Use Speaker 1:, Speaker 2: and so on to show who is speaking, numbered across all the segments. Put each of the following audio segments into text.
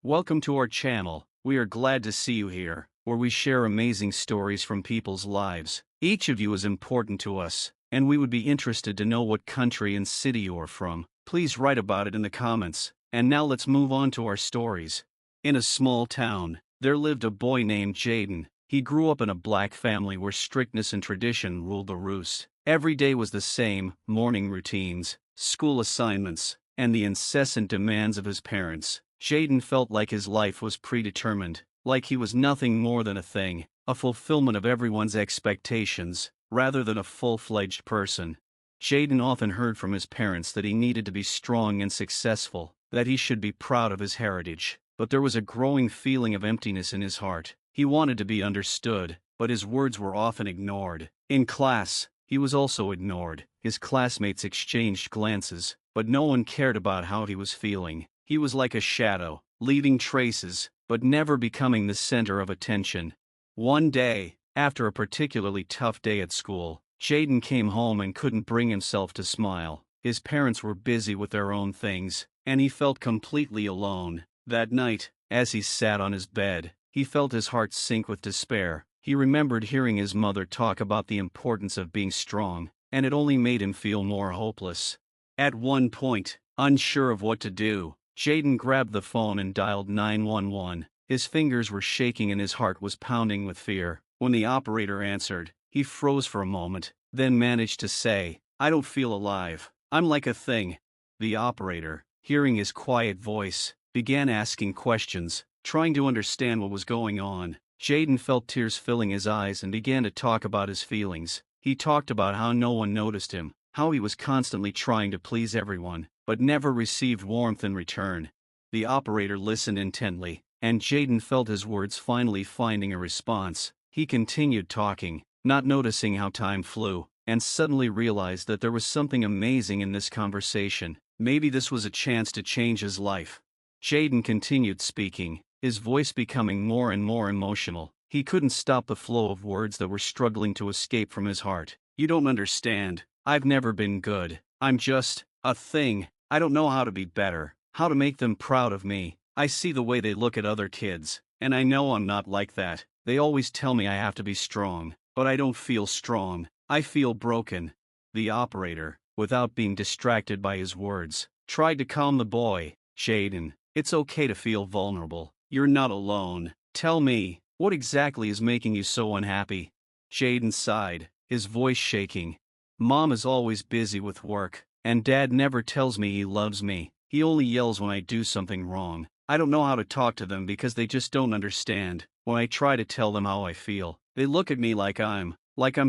Speaker 1: Welcome to our channel. We are glad to see you here, where we share amazing stories from people's lives. Each of you is important to us, and we would be interested to know what country and city you are from. Please write about it in the comments. And now let's move on to our stories. In a small town, there lived a boy named Jayden. He grew up in a black family where strictness and tradition ruled the roost. Every day was the same: morning routines, school assignments, and the incessant demands of his parents. Jayden felt like his life was predetermined, like he was nothing more than a fulfillment of everyone's expectations, rather than a full-fledged person. Jayden often heard from his parents that he needed to be strong and successful, that he should be proud of his heritage, but there was a growing feeling of emptiness in his heart. He wanted to be understood, but his words were often ignored. In class, he was also ignored. His classmates exchanged glances, but no one cared about how he was feeling. He was like a shadow, leaving traces, but never becoming the center of attention. One day, after a particularly tough day at school, Jayden came home and couldn't bring himself to smile. His parents were busy with their own things, and he felt completely alone. That night, as he sat on his bed, he felt his heart sink with despair. He remembered hearing his mother talk about the importance of being strong, and it only made him feel more hopeless. At one point, unsure of what to do, Jayden grabbed the phone and dialed 911. His fingers were shaking and his heart was pounding with fear. When the operator answered, he froze for a moment, then managed to say, "I don't feel alive. I'm like a thing." The operator, hearing his quiet voice, began asking questions, trying to understand what was going on. Jayden felt tears filling his eyes and began to talk about his feelings. He talked about how no one noticed him, how he was constantly trying to please everyone, but never received warmth in return. The operator listened intently, and Jayden felt his words finally finding a response. He continued talking, not noticing how time flew, and suddenly realized that there was something amazing in this conversation. Maybe this was a chance to change his life. Jayden continued speaking, his voice becoming more and more emotional. He couldn't stop the flow of words that were struggling to escape from his heart. "You don't understand. I've never been good. I'm just a thing. I don't know how to be better, how to make them proud of me. I see the way they look at other kids, and I know I'm not like that. They always tell me I have to be strong, but I don't feel strong. I feel broken." The operator, without being distracted by his words, tried to calm the boy. "Jayden, it's okay to feel vulnerable. You're not alone. Tell me, what exactly is making you so unhappy?" Jayden sighed, his voice shaking. "Mom is always busy with work, and Dad never tells me he loves me. He only yells when I do something wrong. I don't know how to talk to them because they just don't understand. When I try to tell them how I feel, they look at me like I'm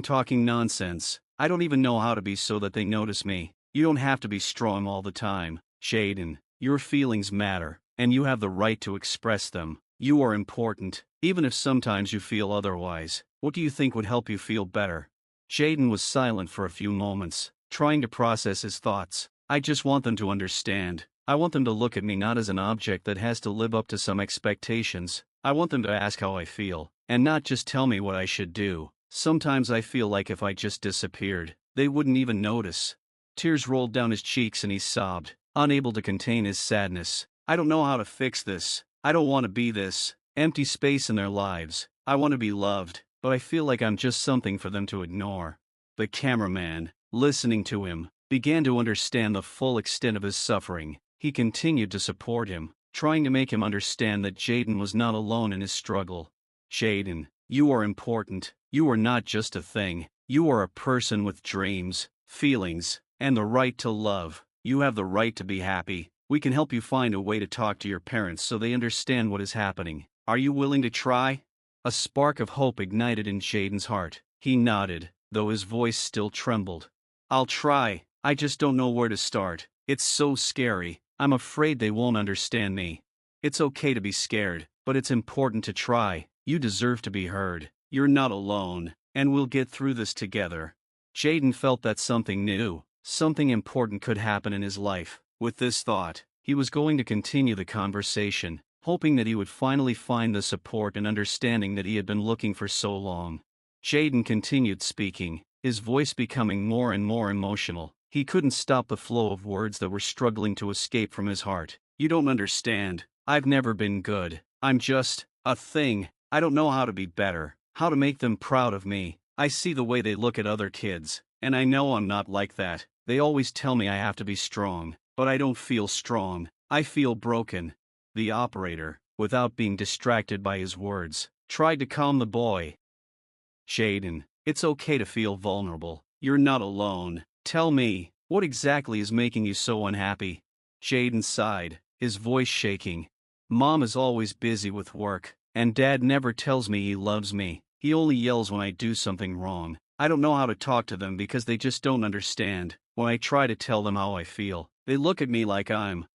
Speaker 1: talking nonsense. I don't even know how to be so that they notice me." "You don't have to be strong all the time, Jayden. Your feelings matter, and you have the right to express them. You are important, even if sometimes you feel otherwise. What do you think would help you feel better?" Jayden was silent for a few moments, trying to process his thoughts. "I just want them to understand. I want them to look at me not as an object that has to live up to some expectations. I want them to ask how I feel, and not just tell me what I should do. Sometimes I feel like if I just disappeared, they wouldn't even notice." Tears rolled down his cheeks and he sobbed, unable to contain his sadness. "I don't know how to fix this. I don't want to be this empty space in their lives. I want to be loved, but I feel like I'm just something for them to ignore." The cameraman, listening to him, began to understand the full extent of his suffering. He continued to support him, trying to make him understand that Jayden was not alone in his struggle. "Jayden, you are important. You are not just a thing. You are a person with dreams, feelings, and the right to love. You have the right to be happy. We can help you find a way to talk to your parents so they understand what is happening. Are you willing to try?" A spark of hope ignited in Jayden's heart. He nodded, though his voice still trembled. "I'll try. I just don't know where to start. It's so scary. I'm afraid they won't understand me." "It's okay to be scared, but it's important to try. You deserve to be heard. You're not alone, and we'll get through this together." Jayden felt that something new, something important could happen in his life. With this thought, he was going to continue the conversation, hoping that he would finally find the support and understanding that he had been looking for so long. Jayden continued speaking, his voice becoming more and more emotional. He couldn't stop the flow of words that were struggling to escape from his heart. "You don't understand. I've never been good. I'm just a thing. I don't know how to be better, how to make them proud of me. I see the way they look at other kids, and I know I'm not like that. They always tell me I have to be strong, but I don't feel strong. I feel broken." The operator, without being distracted by his words, tried to calm the boy. "Jayden, it's okay to feel vulnerable. You're not alone. Tell me, what exactly is making you so unhappy?" Jayden sighed, his voice shaking. "Mom is always busy with work, and Dad never tells me he loves me. He only yells when I do something wrong. I don't know how to talk to them because they just don't understand. When I try to tell them how I feel, they look at me like I'm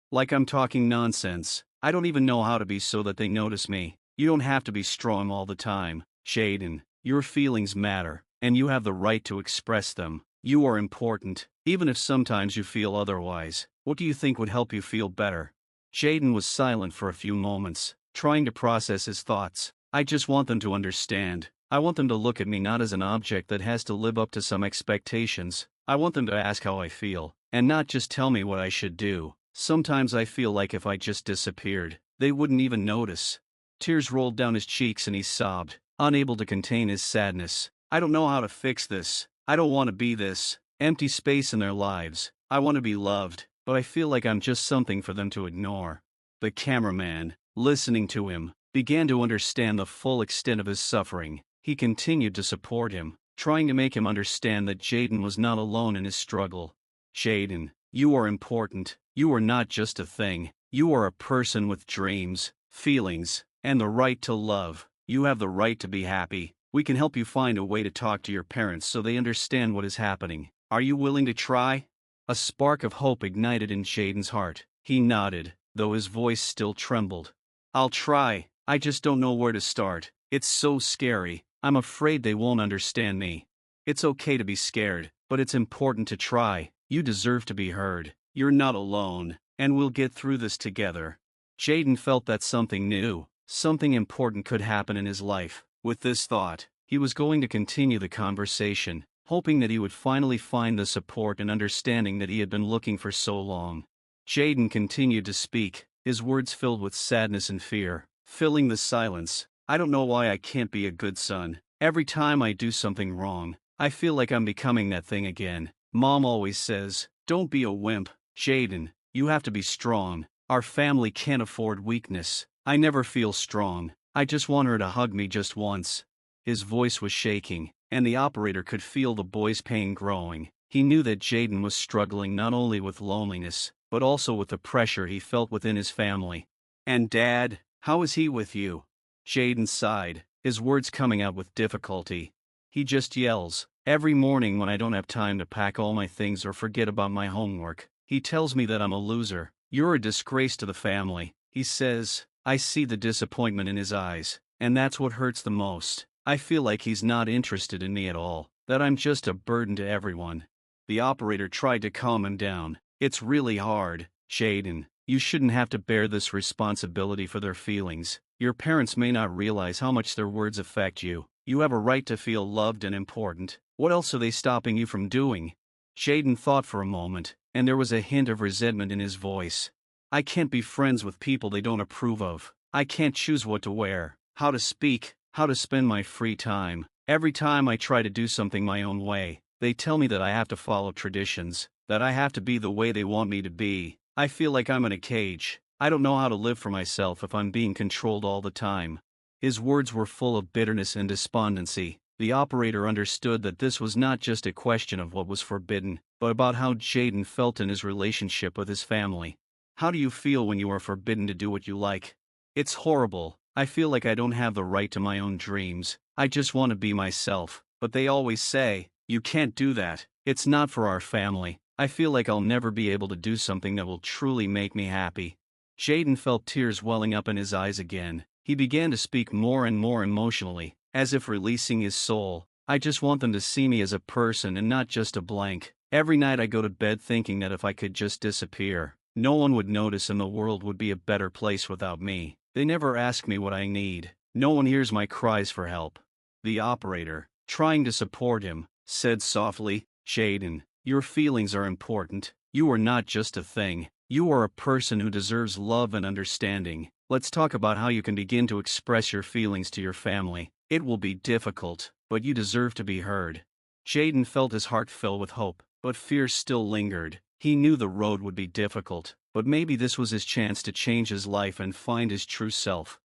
Speaker 1: talking nonsense. I don't even know how to be so that they notice me. You don't have to be strong all the time, Jayden. Your feelings matter, and you have the right to express them. You are important, even if sometimes you feel otherwise. What do you think would help you feel better?" Jayden was silent for a few moments, trying to process his thoughts. "I just want them to understand. I want them to look at me not as an object that has to live up to some expectations. I want them to ask how I feel, and not just tell me what I should do. Sometimes I feel like if I just disappeared, they wouldn't even notice." Tears rolled down his cheeks and he sobbed, unable to contain his sadness. "I don't know how to fix this. I don't want to be this empty space in their lives. I want to be loved, but I feel like I'm just something for them to ignore." The cameraman, listening to him, began to understand the full extent of his suffering. He continued to support him, trying to make him understand that Jayden was not alone in his struggle. "Jayden, you are important. You are not just a thing. You are a person with dreams, feelings, and the right to love. You have the right to be happy. We can help you find a way to talk to your parents so they understand what is happening. Are you willing to try?" A spark of hope ignited in Jayden's heart. He nodded, though his voice still trembled. "I'll try. I just don't know where to start. It's so scary. I'm afraid they won't understand me." "It's okay to be scared, but it's important to try. You deserve to be heard. You're not alone, and we'll get through this together." Jayden felt that something new, something important could happen in his life. With this thought, he was going to continue the conversation, hoping that he would finally find the support and understanding that he had been looking for so long. Jayden continued to speak, his words filled with sadness and fear, filling the silence. "I don't know why I can't be a good son. Every time I do something wrong, I feel like I'm becoming that thing again. Mom always says, 'Don't be a wimp, Jayden. You have to be strong. Our family can't afford weakness.' I never feel strong. I just want her to hug me just once." His voice was shaking, and the operator could feel the boy's pain growing. He knew that Jayden was struggling not only with loneliness, but also with the pressure he felt within his family. "And Dad, how is he with you?" Jayden sighed, his words coming out with difficulty. "He just yells. Every morning when I don't have time to pack all my things or forget about my homework, he tells me that I'm a loser. 'You're a disgrace to the family,' he says." I see the disappointment in his eyes, and that's what hurts the most. I feel like he's not interested in me at all, that I'm just a burden to everyone. The operator tried to calm him down. "It's really hard, Jayden. You shouldn't have to bear this responsibility for their feelings. Your parents may not realize how much their words affect you. You have a right to feel loved and important. What else are they stopping you from doing?" Jayden thought for a moment, and there was a hint of resentment in his voice. "I can't be friends with people they don't approve of. I can't choose what to wear, how to speak, how to spend my free time. Every time I try to do something my own way, they tell me that I have to follow traditions, that I have to be the way they want me to be. I feel like I'm in a cage. I don't know how to live for myself if I'm being controlled all the time." His words were full of bitterness and despondency. The operator understood that this was not just a question of what was forbidden, but about how Jayden felt in his relationship with his family. "How do you feel when you are forbidden to do what you like?" "It's horrible. I feel like I don't have the right to my own dreams. I just want to be myself. But they always say, 'You can't do that. It's not for our family.' I feel like I'll never be able to do something that will truly make me happy." Jayden felt tears welling up in his eyes again. He began to speak more and more emotionally, as if releasing his soul. "I just want them to see me as a person and not just a blank. Every night I go to bed thinking that if I could just disappear, no one would notice and the world would be a better place without me. They never ask me what I need. No one hears my cries for help." The operator, trying to support him, said softly, "Jayden, your feelings are important. You are not just a thing. You are a person who deserves love and understanding. Let's talk about how you can begin to express your feelings to your family. It will be difficult, but you deserve to be heard. Jayden felt his heart fill with hope, but fear still lingered. He knew the road would be difficult, but maybe this was his chance to change his life and find his true self.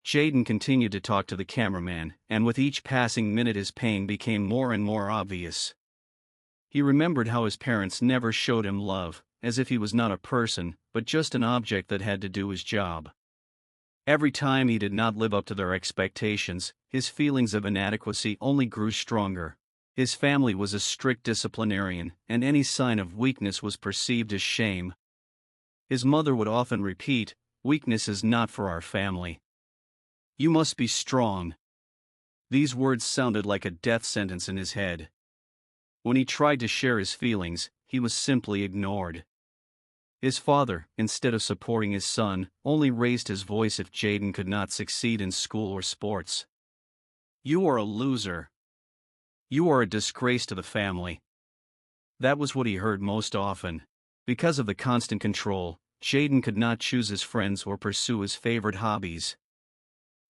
Speaker 1: Jayden continued to talk to the cameraman, and with each passing minute his pain became more and more obvious. He remembered how his parents never showed him love, as if he was not a person, but just an object that had to do his job. Every time he did not live up to their expectations, his feelings of inadequacy only grew stronger. His family was a strict disciplinarian, and any sign of weakness was perceived as shame. His mother would often repeat, "Weakness is not for our family. You must be strong." These words sounded like a death sentence in his head. When he tried to share his feelings, he was simply ignored. His father, instead of supporting his son, only raised his voice if Jayden could not succeed in school or sports. "You are a loser. You are a disgrace to the family." That was what he heard most often. Because of the constant control, Jayden could not choose his friends or pursue his favorite hobbies.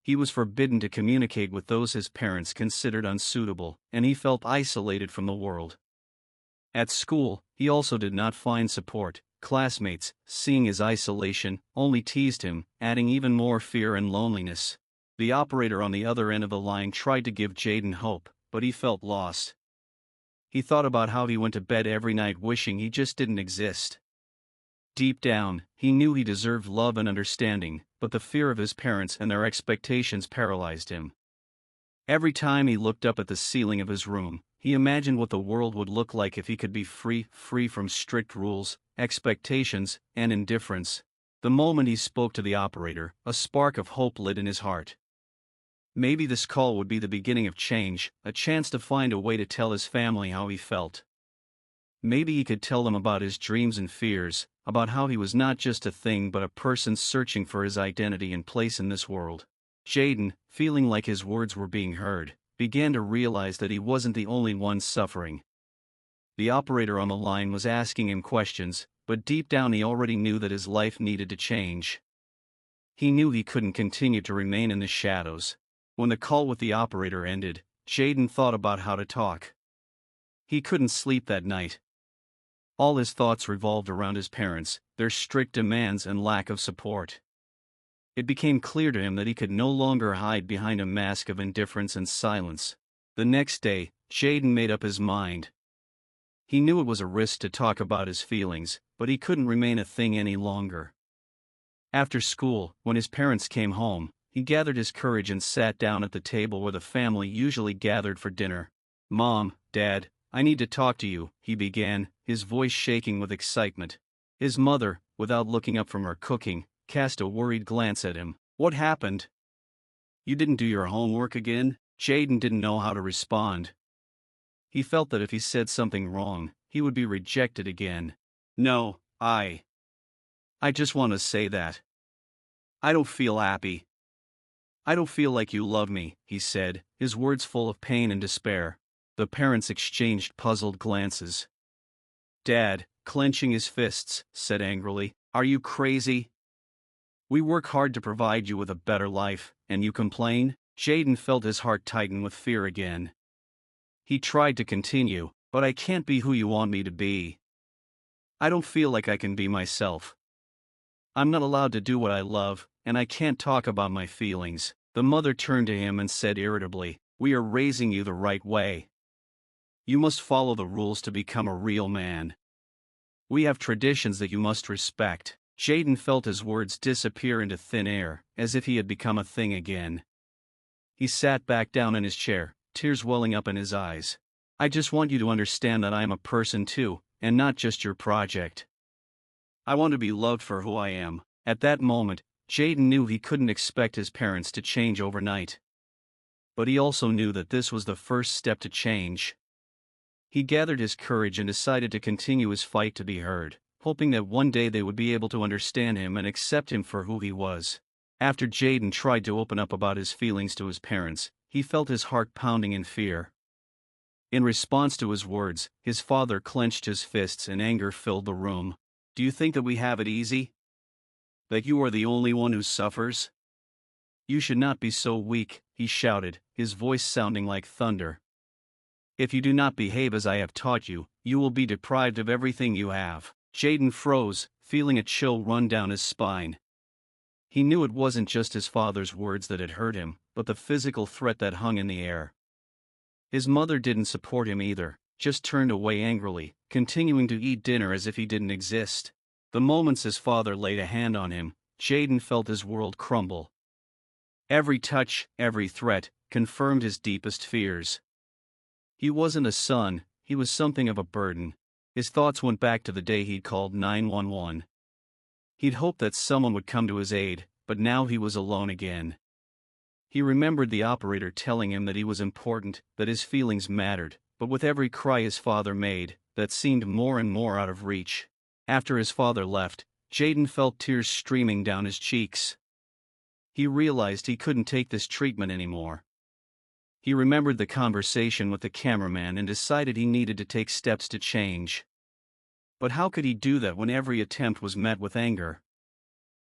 Speaker 1: He was forbidden to communicate with those his parents considered unsuitable, and he felt isolated from the world. At school, he also did not find support. Classmates, seeing his isolation, only teased him, adding even more fear and loneliness. The operator on the other end of the line tried to give Jayden hope, but he felt lost. He thought about how he went to bed every night wishing he just didn't exist. Deep down, he knew he deserved love and understanding, but the fear of his parents and their expectations paralyzed him. Every time he looked up at the ceiling of his room, he imagined what the world would look like if he could be free from strict rules, expectations, and indifference. The moment he spoke to the operator, a spark of hope lit in his heart. Maybe this call would be the beginning of change, a chance to find a way to tell his family how he felt. Maybe he could tell them about his dreams and fears, about how he was not just a thing but a person searching for his identity and place in this world. Jayden, feeling like his words were being heard, began to realize that he wasn't the only one suffering. The operator on the line was asking him questions, but deep down he already knew that his life needed to change. He knew he couldn't continue to remain in the shadows. When the call with the operator ended, Jayden thought about how to talk. He couldn't sleep that night. All his thoughts revolved around his parents, their strict demands and lack of support. It became clear to him that he could no longer hide behind a mask of indifference and silence. The next day, Jayden made up his mind. He knew it was a risk to talk about his feelings, but he couldn't remain a thing any longer. After school, when his parents came home, he gathered his courage and sat down at the table where the family usually gathered for dinner. "Mom, Dad, I need to talk to you," he began, his voice shaking with excitement. His mother, without looking up from her cooking, cast a worried glance at him. "What happened? You didn't do your homework again?" Jayden didn't know how to respond. He felt that if he said something wrong, he would be rejected again. "No, I just want to say that I don't feel happy. I don't feel like you love me," he said, his words full of pain and despair. The parents exchanged puzzled glances. Dad, clenching his fists, said angrily, "Are you crazy? We work hard to provide you with a better life, and you complain?" Jayden felt his heart tighten with fear again. He tried to continue, "But I can't be who you want me to be. I don't feel like I can be myself. I'm not allowed to do what I love, and I can't talk about my feelings." The mother turned to him and said irritably, "We are raising you the right way. You must follow the rules to become a real man. We have traditions that you must respect." Jayden felt his words disappear into thin air, as if he had become a thing again. He sat back down in his chair, tears welling up in his eyes. "I just want you to understand that I am a person too, and not just your project. I want to be loved for who I am." At that moment, Jayden knew he couldn't expect his parents to change overnight. But he also knew that this was the first step to change. He gathered his courage and decided to continue his fight to be heard, hoping that one day they would be able to understand him and accept him for who he was. After Jayden tried to open up about his feelings to his parents, he felt his heart pounding in fear. In response to his words, his father clenched his fists and anger filled the room. "Do you think that we have it easy? That you are the only one who suffers? You should not be so weak, he shouted, his voice sounding like thunder. If you do not behave as I have taught you, you will be deprived of everything you have. Jayden froze, feeling a chill run down his spine. He knew it wasn't just his father's words that had hurt him, but the physical threat that hung in the air. His mother didn't support him either, just turned away angrily, continuing to eat dinner as if he didn't exist. The moments his father laid a hand on him, Jayden felt his world crumble. Every touch, every threat, confirmed his deepest fears. He wasn't a son, he was something of a burden. His thoughts went back to the day he'd called 911. He'd hoped that someone would come to his aid, but now he was alone again. He remembered the operator telling him that he was important, that his feelings mattered, but with every cry his father made, that seemed more and more out of reach. After his father left, Jayden felt tears streaming down his cheeks. He realized he couldn't take this treatment anymore. He remembered the conversation with the cameraman and decided he needed to take steps to change. But how could he do that when every attempt was met with anger?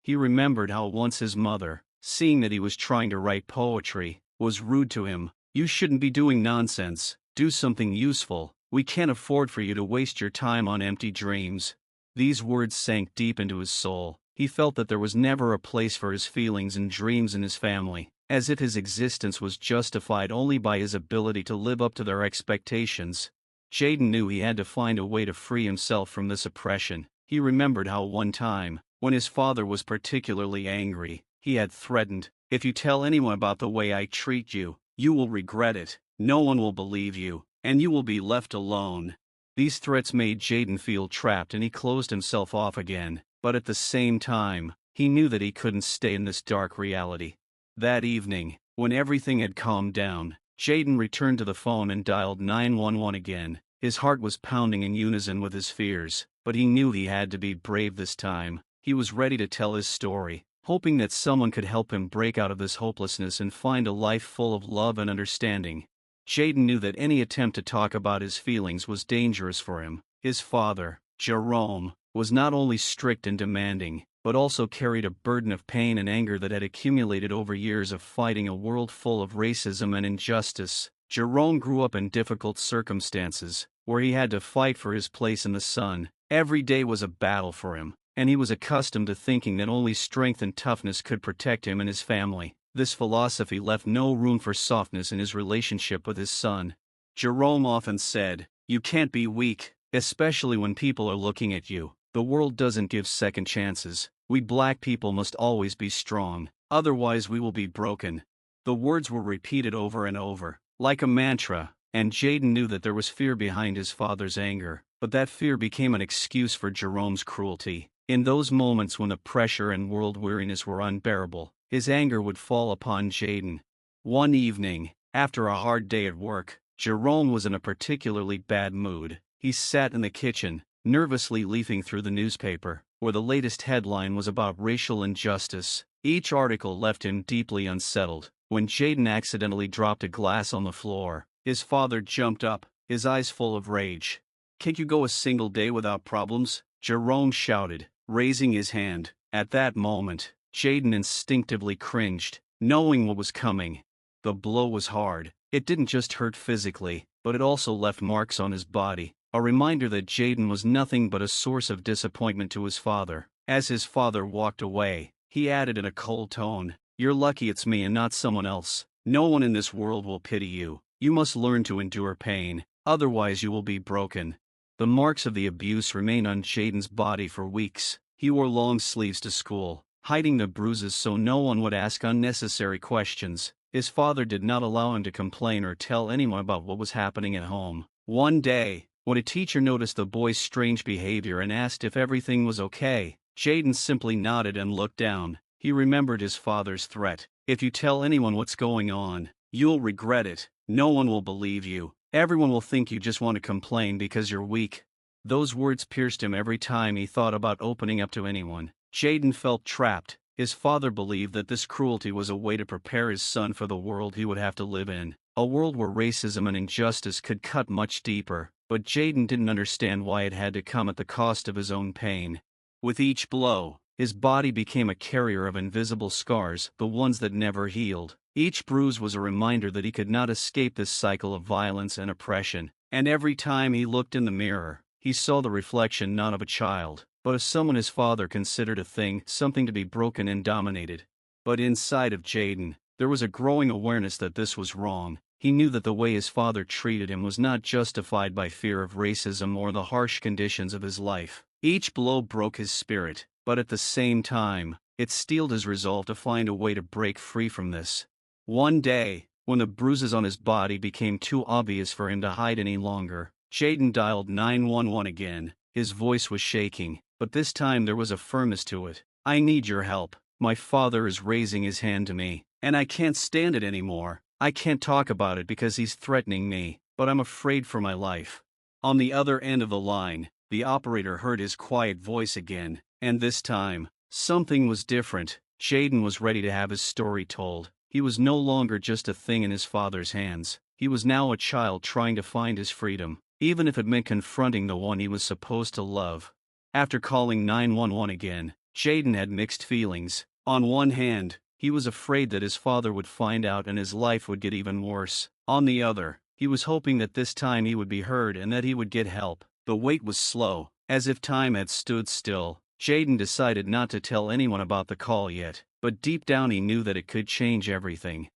Speaker 1: He remembered how once his mother, seeing that he was trying to write poetry, was rude to him. You shouldn't be doing nonsense, do something useful, we can't afford for you to waste your time on empty dreams. These words sank deep into his soul. He felt that there was never a place for his feelings and dreams in his family, as if his existence was justified only by his ability to live up to their expectations. Jayden knew he had to find a way to free himself from this oppression. He remembered how one time, when his father was particularly angry, he had threatened, "If you tell anyone about the way I treat you, you will regret it, no one will believe you, and you will be left alone." These threats made Jayden feel trapped and he closed himself off again, but at the same time, he knew that he couldn't stay in this dark reality. That evening, when everything had calmed down, Jayden returned to the phone and dialed 911 again. His heart was pounding in unison with his fears, but he knew he had to be brave this time. He was ready to tell his story, hoping that someone could help him break out of this hopelessness and find a life full of love and understanding. Jayden knew that any attempt to talk about his feelings was dangerous for him. His father, Jerome, was not only strict and demanding, but also carried a burden of pain and anger that had accumulated over years of fighting a world full of racism and injustice. Jerome grew up in difficult circumstances, where he had to fight for his place in the sun. Every day was a battle for him, and he was accustomed to thinking that only strength and toughness could protect him and his family. This philosophy left no room for softness in his relationship with his son. Jerome often said, "You can't be weak, especially when people are looking at you. The world doesn't give second chances. We black people must always be strong, otherwise we will be broken." The words were repeated over and over, like a mantra, and Jayden knew that there was fear behind his father's anger, but that fear became an excuse for Jerome's cruelty. In those moments when the pressure and world weariness were unbearable, his anger would fall upon Jayden. One evening, after a hard day at work, Jerome was in a particularly bad mood. He sat in the kitchen, nervously leafing through the newspaper, where the latest headline was about racial injustice. Each article left him deeply unsettled. When Jayden accidentally dropped a glass on the floor, his father jumped up, his eyes full of rage. "Can't you go a single day without problems?" Jerome shouted, raising his hand. At that moment, Jayden instinctively cringed, knowing what was coming. The blow was hard. It didn't just hurt physically, but it also left marks on his body, a reminder that Jayden was nothing but a source of disappointment to his father. As his father walked away, he added in a cold tone, "You're lucky it's me and not someone else. No one in this world will pity you. You must learn to endure pain, otherwise you will be broken." The marks of the abuse remained on Jayden's body for weeks. He wore long sleeves to school, hiding the bruises so no one would ask unnecessary questions. His father did not allow him to complain or tell anyone about what was happening at home. One day, when a teacher noticed the boy's strange behavior and asked if everything was okay, Jayden simply nodded and looked down. He remembered his father's threat, "If you tell anyone what's going on, you'll regret it. No one will believe you. Everyone will think you just want to complain because you're weak." Those words pierced him every time he thought about opening up to anyone. Jayden felt trapped. His father believed that this cruelty was a way to prepare his son for the world he would have to live in, a world where racism and injustice could cut much deeper, but Jayden didn't understand why it had to come at the cost of his own pain. With each blow, His body became a carrier of invisible scars, the ones that never healed. Each bruise was a reminder that he could not escape this cycle of violence and oppression, and every time he looked in the mirror, he saw the reflection not of a child, but of someone his father considered a thing, something to be broken and dominated. But inside of Jayden, there was a growing awareness that this was wrong. He knew that the way his father treated him was not justified by fear of racism or the harsh conditions of his life. Each blow broke his spirit, but at the same time, it steeled his resolve to find a way to break free from this. One day, when the bruises on his body became too obvious for him to hide any longer, Jayden dialed 911 again. His voice was shaking, but this time there was a firmness to it. "I need your help. My father is raising his hand to me, and I can't stand it anymore. I can't talk about it because he's threatening me, but I'm afraid for my life." On the other end of the line, the operator heard his quiet voice again, and this time, something was different. Jayden was ready to have his story told. He was no longer just a thing in his father's hands. He was now a child trying to find his freedom, even if it meant confronting the one he was supposed to love. After calling 911 again, Jayden had mixed feelings. On one hand, he was afraid that his father would find out and his life would get even worse. On the other, he was hoping that this time he would be heard and that he would get help. The wait was slow, as if time had stood still. Jayden decided not to tell anyone about the call yet, but deep down he knew that it could change everything.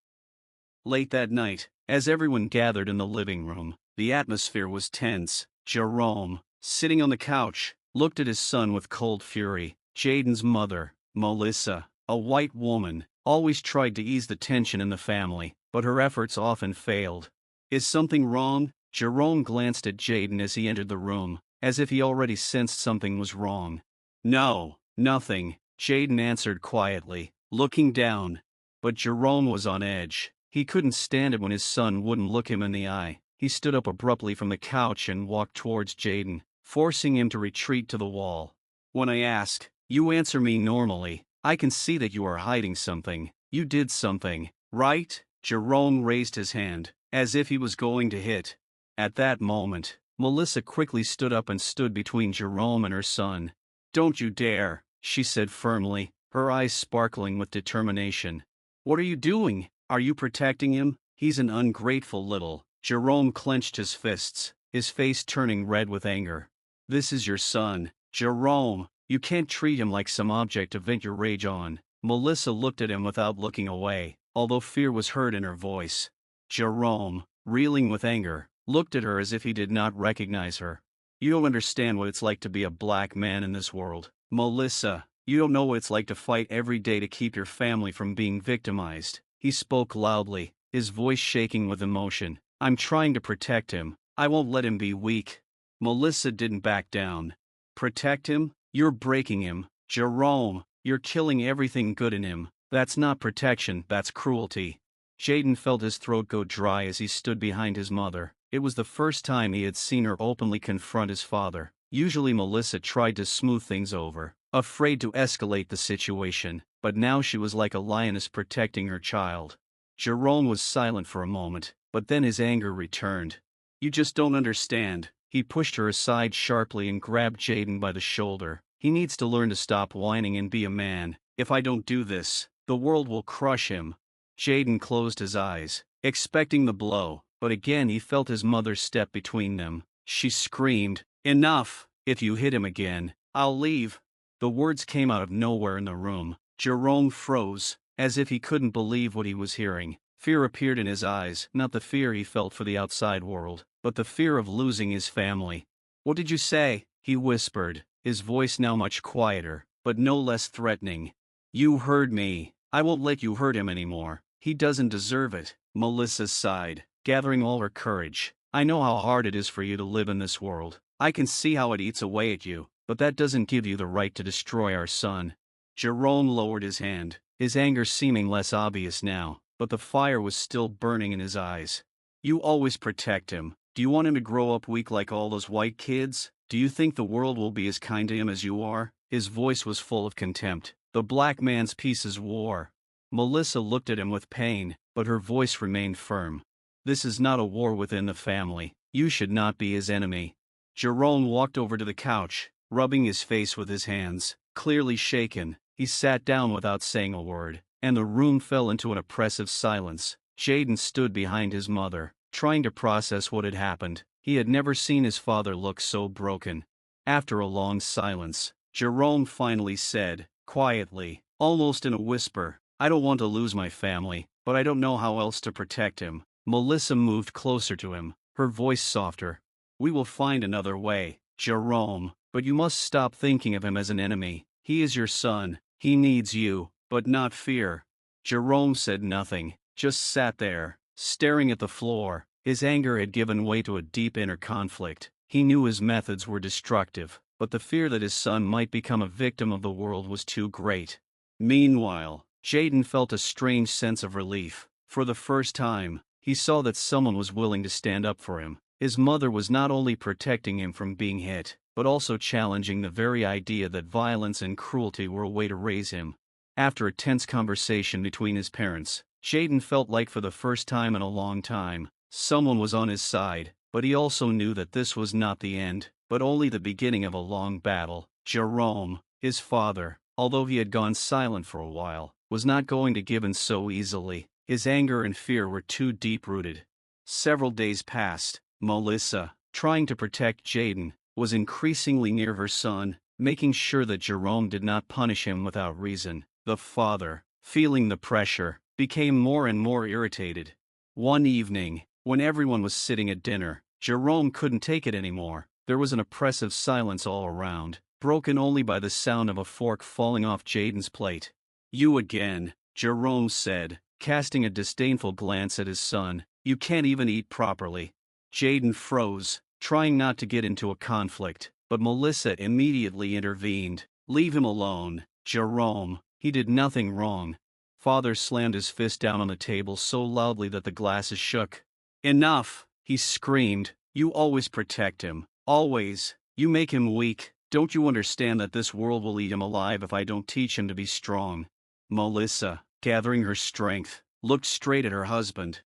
Speaker 1: Late that night, as everyone gathered in the living room, the atmosphere was tense. Jerome, sitting on the couch, looked at his son with cold fury. Jayden's mother, Melissa, a white woman, always tried to ease the tension in the family, but her efforts often failed. "Is something wrong?" Jerome glanced at Jayden as he entered the room, as if he already sensed something was wrong. "No, nothing," Jayden answered quietly, looking down. But Jerome was on edge. He couldn't stand it when his son wouldn't look him in the eye. He stood up abruptly from the couch and walked towards Jayden, forcing him to retreat to the wall. "When I ask, you answer me normally. I can see that you are hiding something. You did something, right?" Jerome raised his hand, as if he was going to hit. At that moment, Melissa quickly stood up and stood between Jerome and her son. "Don't you dare," she said firmly, her eyes sparkling with determination. "What are you doing? Are you protecting him? He's an ungrateful little..." Jerome clenched his fists, his face turning red with anger. "This is your son, Jerome. You can't treat him like some object to vent your rage on." Melissa looked at him without looking away, although fear was heard in her voice. Jerome, reeling with anger, looked at her as if he did not recognize her. "You don't understand what it's like to be a black man in this world, Melissa. You don't know what it's like to fight every day to keep your family from being victimized." He spoke loudly, his voice shaking with emotion. "I'm trying to protect him. I won't let him be weak." Melissa didn't back down. "Protect him? You're breaking him. Jerome, you're killing everything good in him. That's not protection, that's cruelty." Jayden felt his throat go dry as he stood behind his mother. It was the first time he had seen her openly confront his father. Usually Melissa tried to smooth things over, afraid to escalate the situation, but now she was like a lioness protecting her child. Jerome was silent for a moment, but then his anger returned. "You just don't understand." He pushed her aside sharply and grabbed Jayden by the shoulder. "He needs to learn to stop whining and be a man. If I don't do this, the world will crush him." Jayden closed his eyes, expecting the blow, but again he felt his mother step between them. She screamed, "Enough! If you hit him again, I'll leave." The words came out of nowhere in the room. Jerome froze, as if he couldn't believe what he was hearing. Fear appeared in his eyes, not the fear he felt for the outside world, but the fear of losing his family. "What did you say?" he whispered, his voice now much quieter, but no less threatening. "You heard me. I won't let you hurt him anymore. He doesn't deserve it." Melissa sighed, gathering all her courage. "I know how hard it is for you to live in this world. I can see how it eats away at you, but that doesn't give you the right to destroy our son." Jerome lowered his hand, his anger seeming less obvious now, but the fire was still burning in his eyes. "You always protect him. Do you want him to grow up weak like all those white kids? Do you think the world will be as kind to him as you are?" His voice was full of contempt. "The black man's peace is war." Melissa looked at him with pain, but her voice remained firm. "This is not a war within the family. You should not be his enemy." Jerome walked over to the couch, rubbing his face with his hands. Clearly shaken, he sat down without saying a word, and the room fell into an oppressive silence. Jayden stood behind his mother, trying to process what had happened. He had never seen his father look so broken. After a long silence, Jerome finally said, quietly, almost in a whisper, "I don't want to lose my family, but I don't know how else to protect him." Melissa moved closer to him, her voice softer. "We will find another way, Jerome, but you must stop thinking of him as an enemy. He is your son, he needs you, but not fear." Jerome said nothing, just sat there, staring at the floor. His anger had given way to a deep inner conflict. He knew his methods were destructive, but the fear that his son might become a victim of the world was too great. Meanwhile, Jayden felt a strange sense of relief. For the first time, he saw that someone was willing to stand up for him. His mother was not only protecting him from being hit, but also challenging the very idea that violence and cruelty were a way to raise him. After a tense conversation between his parents, Jayden felt like for the first time in a long time, someone was on his side, but he also knew that this was not the end, but only the beginning of a long battle. Jerome, his father, although he had gone silent for a while, was not going to give in so easily. His anger and fear were too deep-rooted. Several days passed. Melissa, trying to protect Jayden, was increasingly near her son, making sure that Jerome did not punish him without reason. The father, feeling the pressure, became more and more irritated. One evening, when everyone was sitting at dinner, Jerome couldn't take it anymore. There was an oppressive silence all around, broken only by the sound of a fork falling off Jayden's plate. "You again," Jerome said, casting a disdainful glance at his son. "You can't even eat properly." Jayden froze, trying not to get into a conflict, but Melissa immediately intervened. "Leave him alone, Jerome. He did nothing wrong." Father slammed his fist down on the table so loudly that the glasses shook. "Enough!" he screamed. "You always protect him. Always. You make him weak. Don't you understand that this world will eat him alive if I don't teach him to be strong?" Melissa, gathering her strength, looked straight at her husband.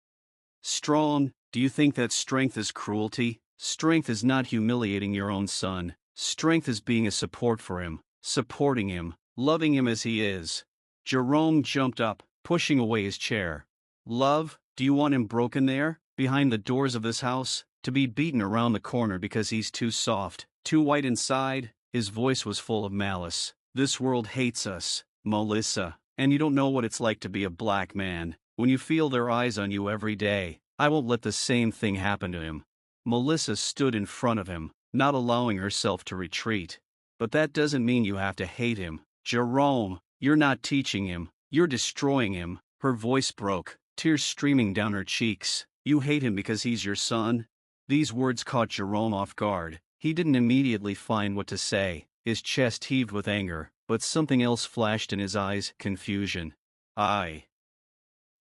Speaker 1: "Strong? Do you think that strength is cruelty? Strength is not humiliating your own son. Strength is being a support for him, supporting him, loving him as he is." Jerome jumped up, pushing away his chair. "Love? Do you want him broken there, behind the doors of this house, to be beaten around the corner because he's too soft, too white inside?" His voice was full of malice. "This world hates us, Melissa, and you don't know what it's like to be a black man, when you feel their eyes on you every day. I won't let the same thing happen to him." Melissa stood in front of him, not allowing herself to retreat. "But that doesn't mean you have to hate him. Jerome, you're not teaching him, you're destroying him." Her voice broke, tears streaming down her cheeks. "You hate him because he's your son?" These words caught Jerome off guard. He didn't immediately find what to say. His chest heaved with anger, but something else flashed in his eyes, confusion. I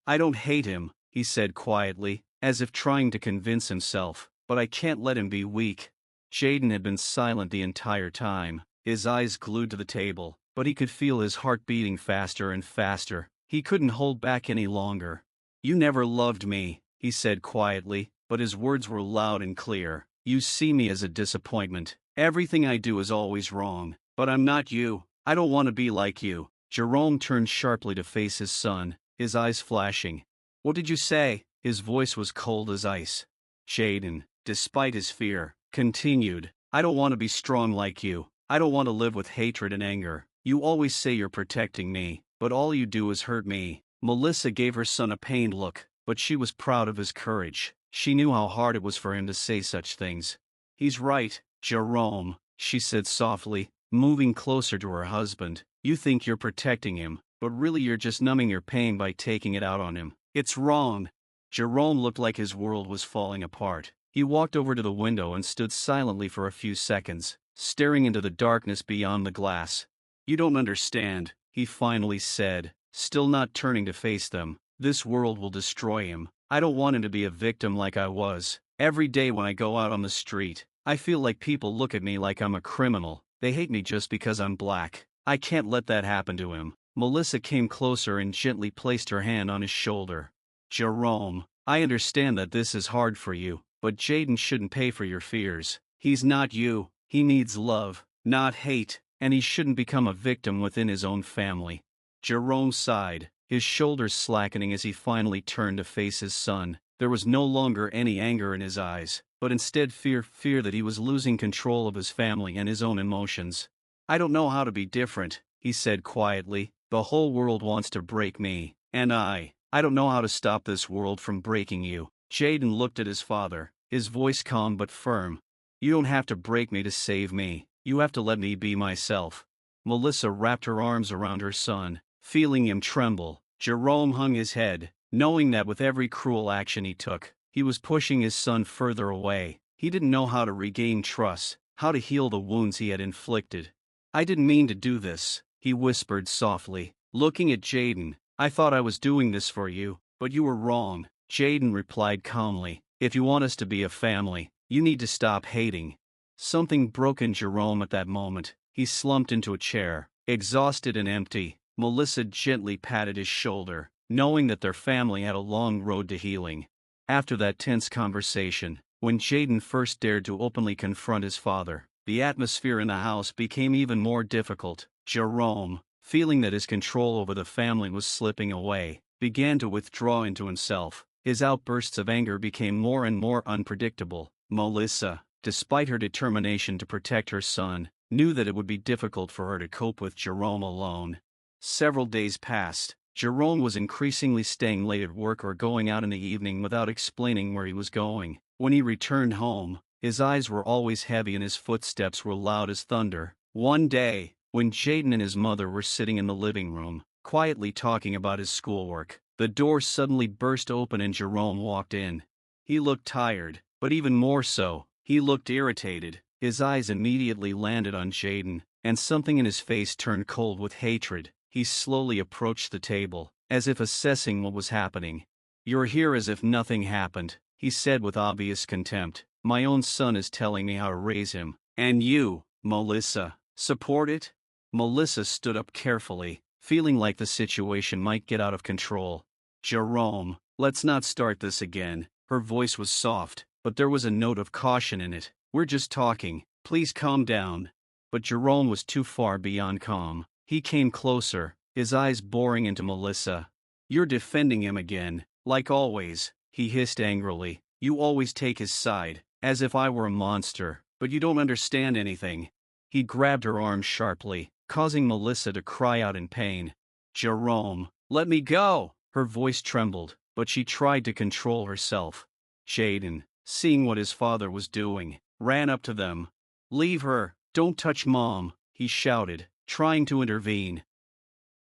Speaker 1: don't hate him," he said quietly, as if trying to convince himself, "but I can't let him be weak." Jayden had been silent the entire time, his eyes glued to the table, but he could feel his heart beating faster and faster. He couldn't hold back any longer. "You never loved me," he said quietly, but his words were loud and clear. "You see me as a disappointment. Everything I do is always wrong. But I'm not you. I don't want to be like you." Jerome turned sharply to face his son, his eyes flashing. "What did you say?" His voice was cold as ice. Jayden, despite his fear, continued, "I don't want to be strong like you. I don't want to live with hatred and anger. You always say you're protecting me, but all you do is hurt me." Melissa gave her son a pained look, but she was proud of his courage. She knew how hard it was for him to say such things. "He's right, Jerome," she said softly, moving closer to her husband. "You think you're protecting him, but really you're just numbing your pain by taking it out on him. It's wrong." Jerome looked like his world was falling apart. He walked over to the window and stood silently for a few seconds, staring into the darkness beyond the glass. "You don't understand," he finally said, still not turning to face them. "This world will destroy him. I don't want him to be a victim like I was. Every day when I go out on the street, I feel like people look at me like I'm a criminal. They hate me just because I'm black. I can't let that happen to him." Melissa came closer and gently placed her hand on his shoulder. "Jerome, I understand that this is hard for you, but Jayden shouldn't pay for your fears. He's not you. He needs love, not hate." and he shouldn't become a victim within his own family. Jerome sighed, his shoulders slackening as he finally turned to face his son. There was no longer any anger in his eyes, but instead fear that he was losing control of his family and his own emotions. "I don't know how to be different," he said quietly. "The whole world wants to break me, and I don't know how to stop this world from breaking you." Jayden looked at his father, his voice calm but firm. "You don't have to break me to save me, you have to let me be myself." Melissa wrapped her arms around her son, feeling him tremble. Jerome hung his head, knowing that with every cruel action he took, he was pushing his son further away. He didn't know how to regain trust, how to heal the wounds he had inflicted. "I didn't mean to do this," he whispered softly, looking at Jayden. "I thought I was doing this for you, but you were wrong." Jayden replied calmly, "If you want us to be a family, you need to stop hating." Something broke in Jerome at that moment. He slumped into a chair, exhausted and empty. Melissa gently patted his shoulder, knowing that their family had a long road to healing. After that tense conversation, when Jayden first dared to openly confront his father, the atmosphere in the house became even more difficult. Jerome, feeling that his control over the family was slipping away, began to withdraw into himself. His outbursts of anger became more and more unpredictable. Melissa, despite her determination to protect her son, knew that it would be difficult for her to cope with Jerome alone. Several days passed. Jerome was increasingly staying late at work or going out in the evening without explaining where he was going. When he returned home, his eyes were always heavy and his footsteps were loud as thunder. One day, when Jayden and his mother were sitting in the living room, quietly talking about his schoolwork, the door suddenly burst open and Jerome walked in. He looked tired, but even more so, he looked irritated. His eyes immediately landed on Jayden, and something in his face turned cold with hatred. He slowly approached the table, as if assessing what was happening. "You're here as if nothing happened," he said with obvious contempt. "My own son is telling me how to raise him. And you, Melissa, support it?" Melissa stood up carefully, feeling like the situation might get out of control. "Jerome, let's not start this again." Her voice was soft, but there was a note of caution in it. "We're just talking. Please calm down." But Jerome was too far beyond calm. He came closer, his eyes boring into Melissa. "You're defending him again, like always," he hissed angrily. "You always take his side, as if I were a monster, but you don't understand anything." He grabbed her arm sharply, causing Melissa to cry out in pain. "Jerome, let me go!" Her voice trembled, but she tried to control herself. Jayden, seeing what his father was doing, ran up to them. "Leave her, don't touch Mom," he shouted, trying to intervene.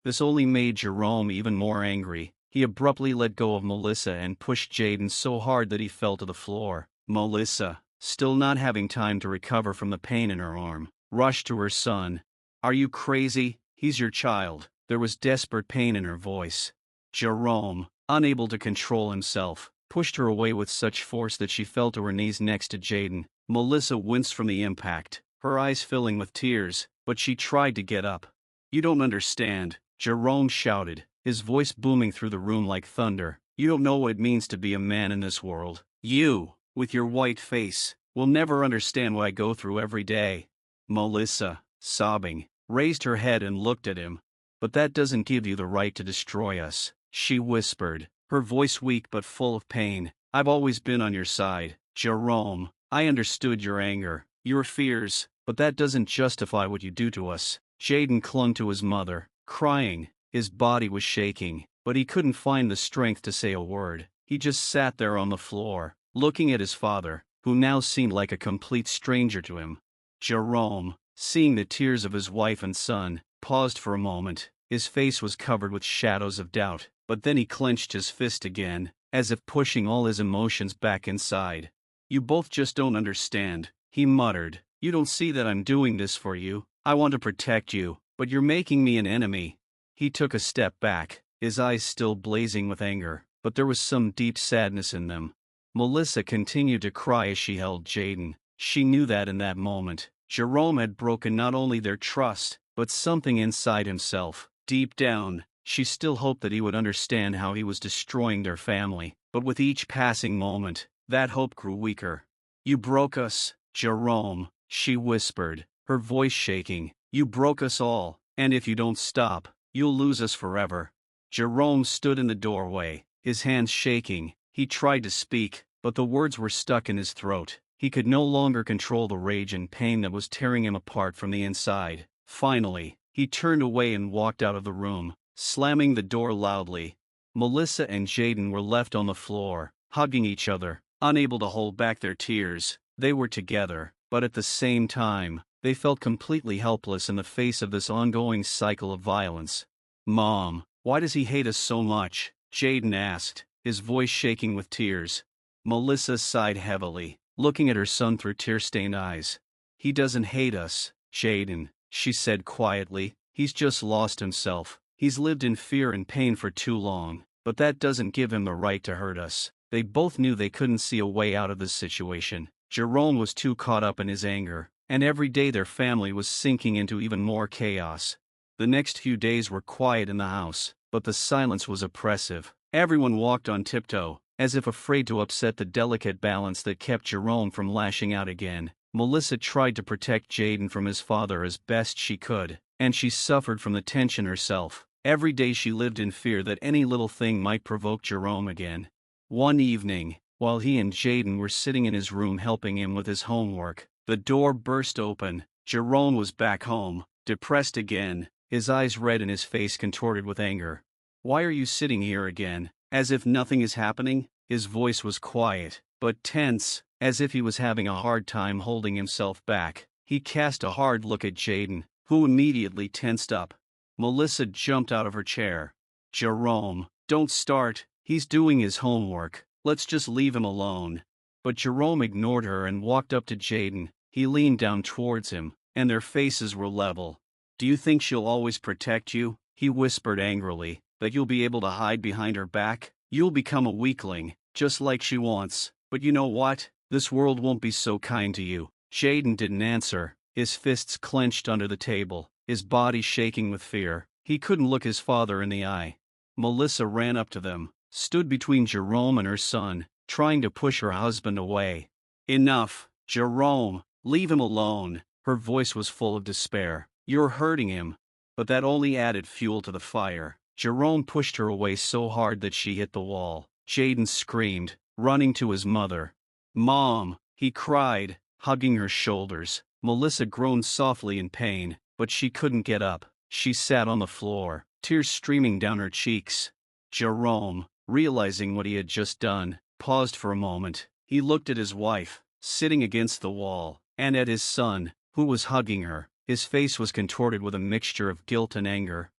Speaker 1: This only made Jerome even more angry. He abruptly let go of Melissa and pushed Jayden so hard that he fell to the floor. Melissa, still not having time to recover from the pain in her arm, rushed to her son. "Are you crazy? He's your child." There was desperate pain in her voice. Jerome, unable to control himself, pushed her away with such force that she fell to her knees next to Jayden. Melissa winced from the impact, her eyes filling with tears, but she tried to get up. "You don't understand," Jerome shouted, his voice booming through the room like thunder. "You don't know what it means to be a man in this world. You, with your white face, will never understand what I go through every day." Melissa, sobbing, raised her head and looked at him. "But that doesn't give you the right to destroy us," she whispered, her voice weak but full of pain. "I've always been on your side, Jerome. I understood your anger, your fears, but that doesn't justify what you do to us." Jayden clung to his mother, crying. His body was shaking, but he couldn't find the strength to say a word. He just sat there on the floor, looking at his father, who now seemed like a complete stranger to him. Jerome, seeing the tears of his wife and son, paused for a moment. His face was covered with shadows of doubt, but then he clenched his fist again, as if pushing all his emotions back inside. "You both just don't understand," he muttered. "You don't see that I'm doing this for you. I want to protect you, but you're making me an enemy." He took a step back, his eyes still blazing with anger, but there was some deep sadness in them. Melissa continued to cry as she held Jayden. She knew that in that moment, Jerome had broken not only their trust, but something inside himself. Deep down, she still hoped that he would understand how he was destroying their family, but with each passing moment, that hope grew weaker. "You broke us, Jerome," she whispered, her voice shaking. You broke us all, and if you don't stop, you'll lose us forever. Jerome stood in the doorway, his hands shaking. He tried to speak, but the words were stuck in his throat. He could no longer control the rage and pain that was tearing him apart from the inside. Finally, he turned away and walked out of the room, slamming the door loudly. Melissa and Jayden were left on the floor, hugging each other, unable to hold back their tears. They were together, but at the same time, they felt completely helpless in the face of this ongoing cycle of violence. "Mom, why does he hate us so much?" Jayden asked, his voice shaking with tears. Melissa sighed heavily, looking at her son through tear-stained eyes. "He doesn't hate us, Jayden," she said quietly. "He's just lost himself. He's lived in fear and pain for too long, but that doesn't give him the right to hurt us." They both knew they couldn't see a way out of this situation. Jerome was too caught up in his anger, and every day their family was sinking into even more chaos. The next few days were quiet in the house, but the silence was oppressive. Everyone walked on tiptoe, as if afraid to upset the delicate balance that kept Jerome from lashing out again. Melissa tried to protect Jayden from his father as best she could, and she suffered from the tension herself. Every day she lived in fear that any little thing might provoke Jerome again. One evening, while he and Jayden were sitting in his room helping him with his homework, the door burst open. Jerome was back home, depressed again, his eyes red and his face contorted with anger. "Why are you sitting here again, as if nothing is happening?" His voice was quiet, but tense, as if he was having a hard time holding himself back. He cast a hard look at Jayden, who immediately tensed up. Melissa jumped out of her chair. "Jerome, don't start, he's doing his homework, let's just leave him alone." But Jerome ignored her and walked up to Jayden. He leaned down towards him, and their faces were level. "Do you think she'll always protect you?" he whispered angrily. "That you'll be able to hide behind her back? You'll become a weakling, just like she wants. But you know what? This world won't be so kind to you." Jayden didn't answer, his fists clenched under the table, his body shaking with fear. He couldn't look his father in the eye. Melissa ran up to them, stood between Jerome and her son, trying to push her husband away. "Enough, Jerome, leave him alone." Her voice was full of despair. "You're hurting him." But that only added fuel to the fire. Jerome pushed her away so hard that she hit the wall. Jayden screamed, running to his mother. "Mom," he cried, hugging her shoulders. Melissa groaned softly in pain, but she couldn't get up. She sat on the floor, tears streaming down her cheeks. Jerome, realizing what he had just done, paused for a moment. He looked at his wife, sitting against the wall, and at his son, who was hugging her. His face was contorted with a mixture of guilt and anger.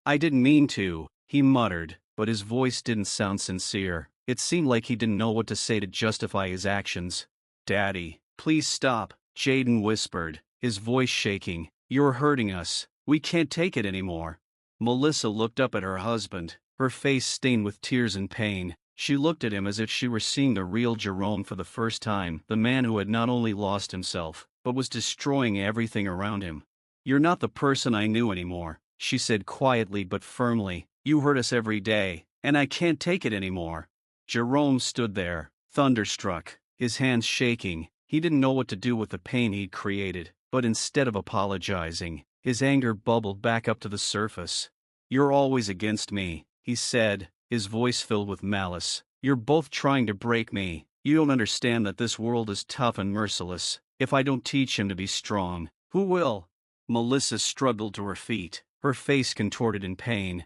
Speaker 1: I didn't mean to," he muttered, but his voice didn't sound sincere. It seemed like he didn't know what to say to justify his actions. "Daddy, please stop," Jayden whispered, his voice shaking. "You're hurting us. We can't take it anymore." Melissa looked up at her husband, her face stained with tears and pain. She looked at him as if she were seeing the real Jerome for the first time, the man who had not only lost himself, but was destroying everything around him. "You're not the person I knew anymore," she said quietly but firmly. "You hurt us every day, and I can't take it anymore." Jerome stood there, thunderstruck, his hands shaking. He didn't know what to do with the pain he'd created, but instead of apologizing, his anger bubbled back up to the surface. "You're always against me," he said, his voice filled with malice. "You're both trying to break me. You don't understand that this world is tough and merciless. If I don't teach him to be strong, who will?" Melissa struggled to her feet, her face contorted in pain.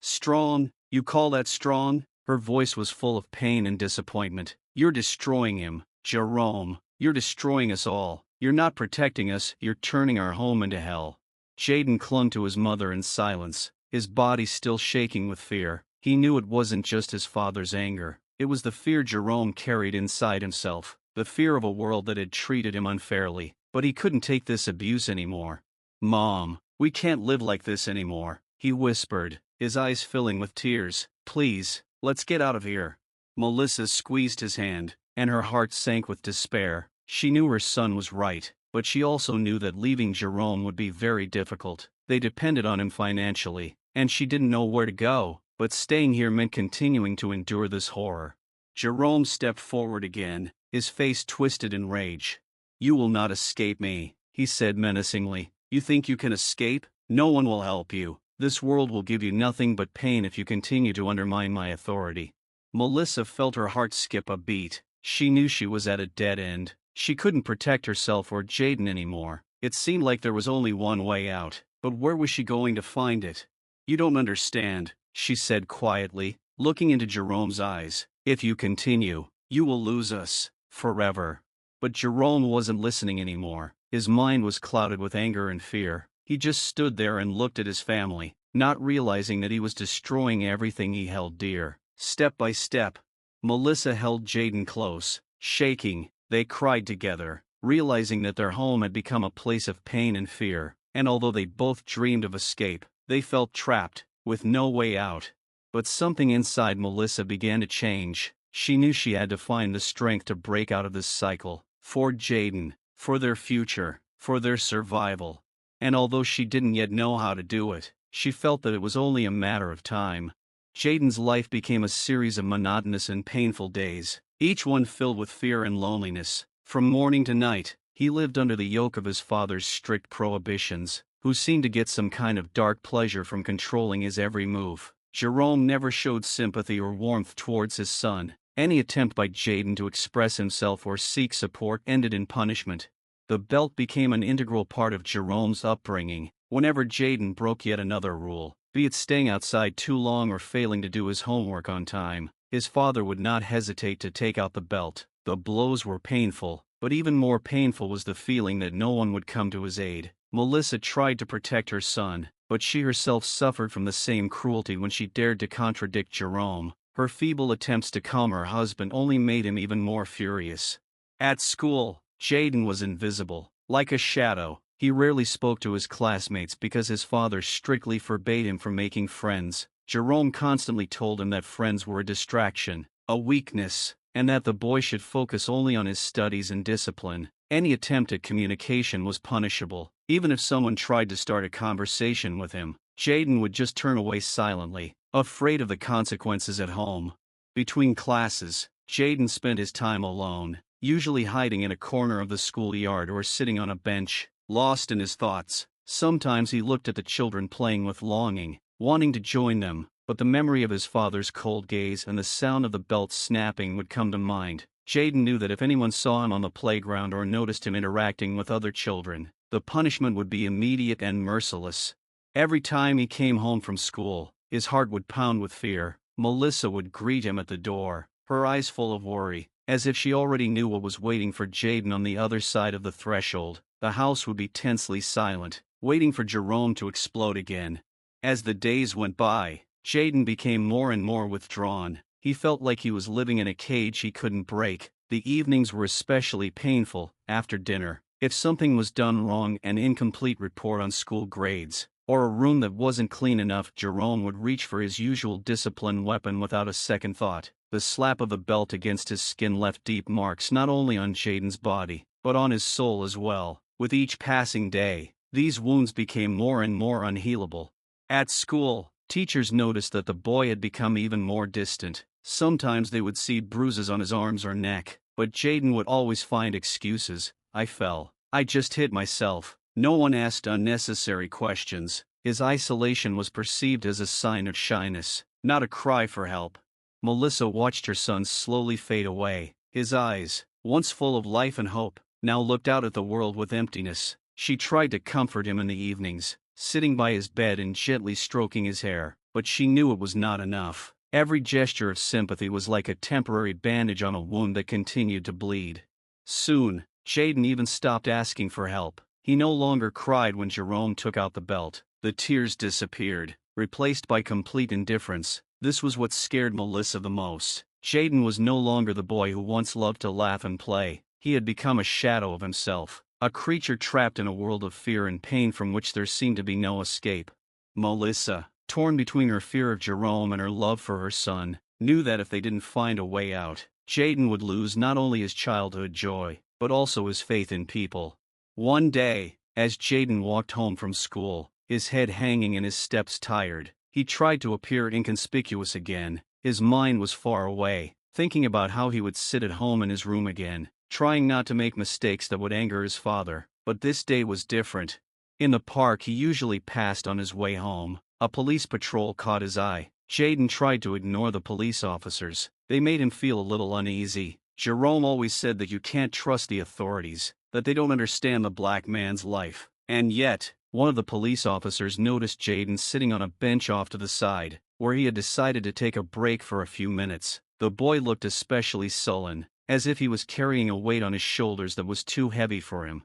Speaker 1: "Strong? You call that strong?" Her voice was full of pain and disappointment. "You're destroying him, Jerome. You're destroying us all. You're not protecting us, you're turning our home into hell." Jayden clung to his mother in silence, his body still shaking with fear. He knew it wasn't just his father's anger. It was the fear Jerome carried inside himself, the fear of a world that had treated him unfairly. But he couldn't take this abuse anymore. "Mom, we can't live like this anymore," he whispered, his eyes filling with tears. "Please, let's get out of here." Melissa squeezed his hand, and her heart sank with despair. She knew her son was right, but she also knew that leaving Jerome would be very difficult. They depended on him financially, and she didn't know where to go, but staying here meant continuing to endure this horror. Jerome stepped forward again, his face twisted in rage. "You will not escape me," he said menacingly. "You think you can escape? No one will help you. This world will give you nothing but pain if you continue to undermine my authority." Melissa felt her heart skip a beat. She knew she was at a dead end. She couldn't protect herself or Jayden anymore. It seemed like there was only one way out, but where was she going to find it? "You don't understand," she said quietly, looking into Jerome's eyes. "If you continue, you will lose us forever." But Jerome wasn't listening anymore. His mind was clouded with anger and fear. He just stood there and looked at his family, not realizing that he was destroying everything he held dear. Step by step, Melissa held Jayden close, shaking. They cried together, realizing that their home had become a place of pain and fear, and although they both dreamed of escape, they felt trapped, with no way out. But something inside Melissa began to change. She knew she had to find the strength to break out of this cycle, for Jayden, for their future, for their survival. And although she didn't yet know how to do it, she felt that it was only a matter of time. Jayden's life became a series of monotonous and painful days, each one filled with fear and loneliness. From morning to night, he lived under the yoke of his father's strict prohibitions, who seemed to get some kind of dark pleasure from controlling his every move. Jerome never showed sympathy or warmth towards his son. Any attempt by Jayden to express himself or seek support ended in punishment. The belt became an integral part of Jerome's upbringing. Whenever Jayden broke yet another rule, be it staying outside too long or failing to do his homework on time, his father would not hesitate to take out the belt. The blows were painful, but even more painful was the feeling that no one would come to his aid. Melissa tried to protect her son, but she herself suffered from the same cruelty when she dared to contradict Jerome. Her feeble attempts to calm her husband only made him even more furious. At school, Jayden was invisible, like a shadow. He rarely spoke to his classmates because his father strictly forbade him from making friends. Jerome constantly told him that friends were a distraction, a weakness, and that the boy should focus only on his studies and discipline. Any attempt at communication was punishable. Even if someone tried to start a conversation with him, Jayden would just turn away silently, afraid of the consequences at home. Between classes, Jayden spent his time alone, usually hiding in a corner of the schoolyard or sitting on a bench, lost in his thoughts. Sometimes he looked at the children playing with longing, wanting to join them, but the memory of his father's cold gaze and the sound of the belt snapping would come to mind. Jayden knew that if anyone saw him on the playground or noticed him interacting with other children, the punishment would be immediate and merciless. Every time he came home from school, his heart would pound with fear. Melissa would greet him at the door, her eyes full of worry, as if she already knew what was waiting for Jayden on the other side of the threshold. The house would be tensely silent, waiting for Jerome to explode again. As the days went by, Jayden became more and more withdrawn. He felt like he was living in a cage he couldn't break. The evenings were especially painful. After dinner, if something was done wrong, an incomplete report on school grades, or a room that wasn't clean enough, Jerome would reach for his usual discipline weapon without a second thought. The slap of the belt against his skin left deep marks not only on Jayden's body, but on his soul as well. With each passing day, these wounds became more and more unhealable. At school, teachers noticed that the boy had become even more distant. Sometimes they would see bruises on his arms or neck, but Jayden would always find excuses. "I fell. I just hit myself." No one asked unnecessary questions. His isolation was perceived as a sign of shyness, not a cry for help. Melissa watched her son slowly fade away. His eyes, once full of life and hope, now looked out at the world with emptiness. She tried to comfort him in the evenings, sitting by his bed and gently stroking his hair, but she knew it was not enough. Every gesture of sympathy was like a temporary bandage on a wound that continued to bleed. Soon, Jayden even stopped asking for help. He no longer cried when Jerome took out the belt. The tears disappeared, replaced by complete indifference. This was what scared Melissa the most. Jayden was no longer the boy who once loved to laugh and play. He had become a shadow of himself, a creature trapped in a world of fear and pain from which there seemed to be no escape. Melissa, torn between her fear of Jerome and her love for her son, knew that if they didn't find a way out, Jayden would lose not only his childhood joy, but also his faith in people. One day, as Jayden walked home from school, his head hanging and his steps tired, he tried to appear inconspicuous again. His mind was far away, thinking about how he would sit at home in his room again, trying not to make mistakes that would anger his father. But this day was different. In the park he usually passed on his way home, a police patrol caught his eye. Jayden tried to ignore the police officers. They made him feel a little uneasy. Jerome always said that you can't trust the authorities, that they don't understand the black man's life. And yet, one of the police officers noticed Jayden sitting on a bench off to the side, where he had decided to take a break for a few minutes. The boy looked especially sullen, as if he was carrying a weight on his shoulders that was too heavy for him.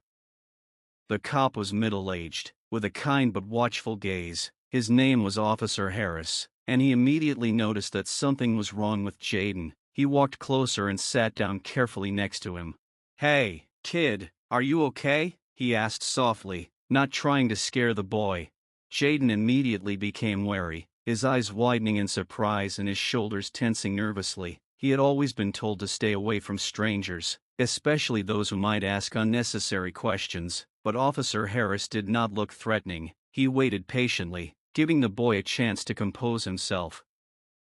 Speaker 1: The cop was middle-aged, with a kind but watchful gaze. His name was Officer Harris, and he immediately noticed that something was wrong with Jayden. He walked closer and sat down carefully next to him. "Hey, kid, are you okay?" he asked softly, not trying to scare the boy. Jayden immediately became wary, his eyes widening in surprise and his shoulders tensing nervously. He had always been told to stay away from strangers, especially those who might ask unnecessary questions, but Officer Harris did not look threatening. He waited patiently, giving the boy a chance to compose himself.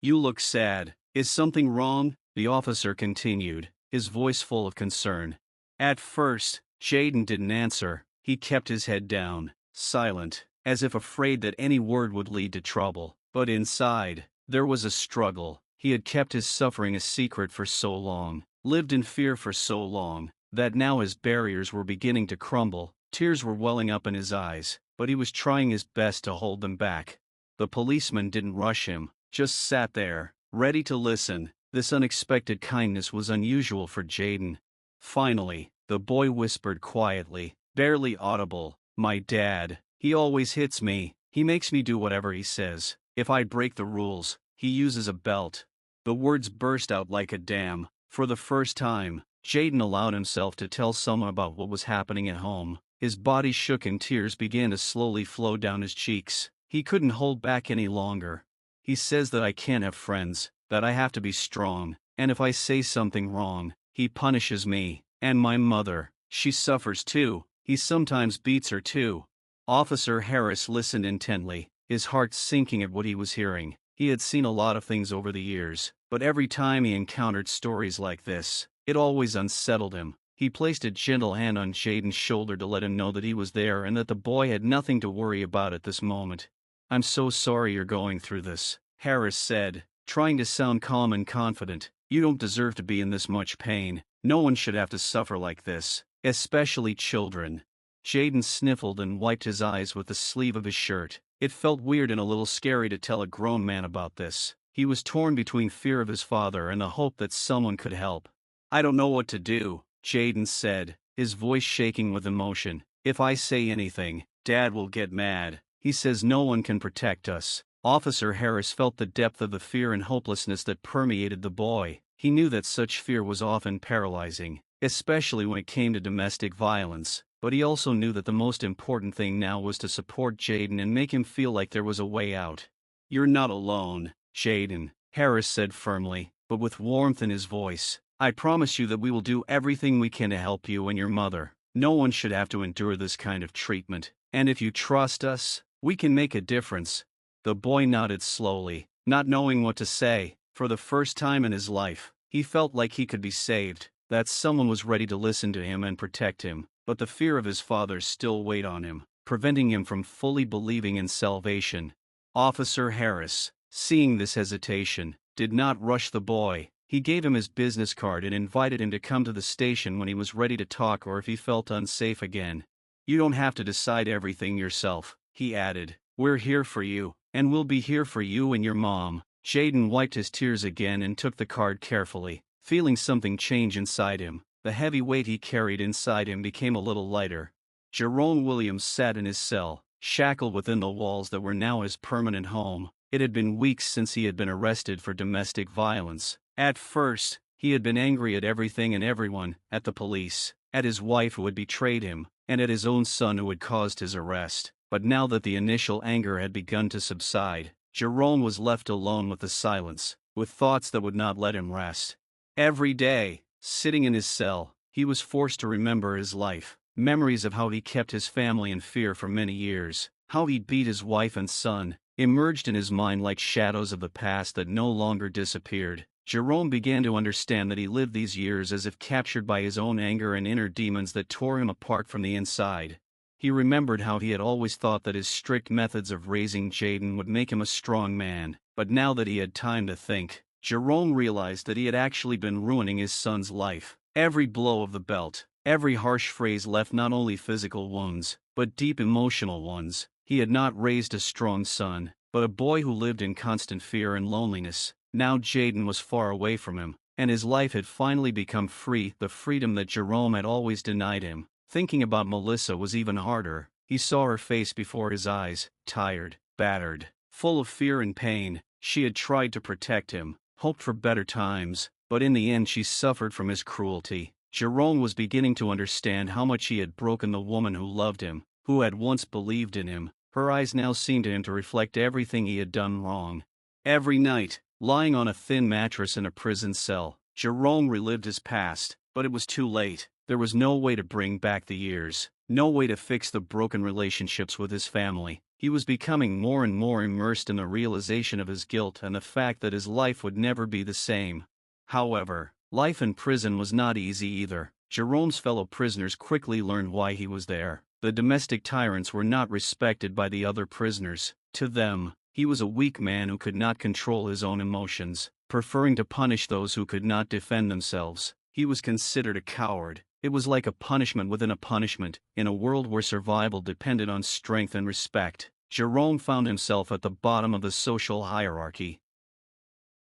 Speaker 1: "You look sad. Is something wrong?" the officer continued, his voice full of concern. At first, Jayden didn't answer. He kept his head down, silent, as if afraid that any word would lead to trouble. But inside, there was a struggle. He had kept his suffering a secret for so long, lived in fear for so long, that now his barriers were beginning to crumble. Tears were welling up in his eyes, but he was trying his best to hold them back. The policeman didn't rush him, just sat there, ready to listen. This unexpected kindness was unusual for Jayden. Finally, the boy whispered quietly, barely audible, "My dad, he always hits me. He makes me do whatever he says. If I break the rules, he uses a belt." The words burst out like a dam. For the first time, Jayden allowed himself to tell someone about what was happening at home. His body shook and tears began to slowly flow down his cheeks. He couldn't hold back any longer. "He says that I can't have friends, that I have to be strong, and if I say something wrong, he punishes me. And my mother, she suffers too. He sometimes beats her too." Officer Harris listened intently, his heart sinking at what he was hearing. He had seen a lot of things over the years, but every time he encountered stories like this, it always unsettled him. He placed a gentle hand on Jayden's shoulder to let him know that he was there and that the boy had nothing to worry about at this moment. "I'm so sorry you're going through this," Harris said, trying to sound calm and confident. "You don't deserve to be in this much pain. No one should have to suffer like this, especially children." Jayden sniffled and wiped his eyes with the sleeve of his shirt. It felt weird and a little scary to tell a grown man about this. He was torn between fear of his father and the hope that someone could help. "I don't know what to do," Jayden said, his voice shaking with emotion. "If I say anything, Dad will get mad. He says no one can protect us." Officer Harris felt the depth of the fear and hopelessness that permeated the boy. He knew that such fear was often paralyzing, especially when it came to domestic violence, but he also knew that the most important thing now was to support Jayden and make him feel like there was a way out. "You're not alone, Jayden," Harris said firmly, but with warmth in his voice. "I promise you that we will do everything we can to help you and your mother. No one should have to endure this kind of treatment, and if you trust us, we can make a difference." The boy nodded slowly, not knowing what to say. For the first time in his life, he felt like he could be saved, that someone was ready to listen to him and protect him, but the fear of his father still weighed on him, preventing him from fully believing in salvation. Officer Harris, seeing this hesitation, did not rush the boy. He gave him his business card and invited him to come to the station when he was ready to talk or if he felt unsafe again. "You don't have to decide everything yourself," he added. "We're here for you, and we'll be here for you and your mom." Jayden wiped his tears again and took the card carefully, feeling something change inside him. The heavy weight he carried inside him became a little lighter. Jerome Williams sat in his cell, shackled within the walls that were now his permanent home. It had been weeks since he had been arrested for domestic violence. At first, he had been angry at everything and everyone, at the police, at his wife who had betrayed him, and at his own son who had caused his arrest. But now that the initial anger had begun to subside, Jerome was left alone with the silence, with thoughts that would not let him rest. Every day, sitting in his cell, he was forced to remember his life, memories of how he kept his family in fear for many years, how he'd beat his wife and son, emerged in his mind like shadows of the past that no longer disappeared. Jerome began to understand that he lived these years as if captured by his own anger and inner demons that tore him apart from the inside. He remembered how he had always thought that his strict methods of raising Jayden would make him a strong man, but now that he had time to think, Jerome realized that he had actually been ruining his son's life. Every blow of the belt, every harsh phrase left not only physical wounds, but deep emotional ones. He had not raised a strong son, but a boy who lived in constant fear and loneliness. Now Jayden was far away from him, and his life had finally become free, the freedom that Jerome had always denied him. Thinking about Melissa was even harder. He saw her face before his eyes, tired, battered, full of fear and pain. She had tried to protect him, hoped for better times, but in the end she suffered from his cruelty. Jerome was beginning to understand how much he had broken the woman who loved him, who had once believed in him. Her eyes now seemed to him to reflect everything he had done wrong. Every night, lying on a thin mattress in a prison cell, Jerome relived his past, but it was too late. There was no way to bring back the years, no way to fix the broken relationships with his family. He was becoming more and more immersed in the realization of his guilt and the fact that his life would never be the same. However, life in prison was not easy either. Jerome's fellow prisoners quickly learned why he was there. The domestic tyrants were not respected by the other prisoners. To them, he was a weak man who could not control his own emotions, preferring to punish those who could not defend themselves. He was considered a coward. It was like a punishment within a punishment. In a world where survival depended on strength and respect, Jerome found himself at the bottom of the social hierarchy.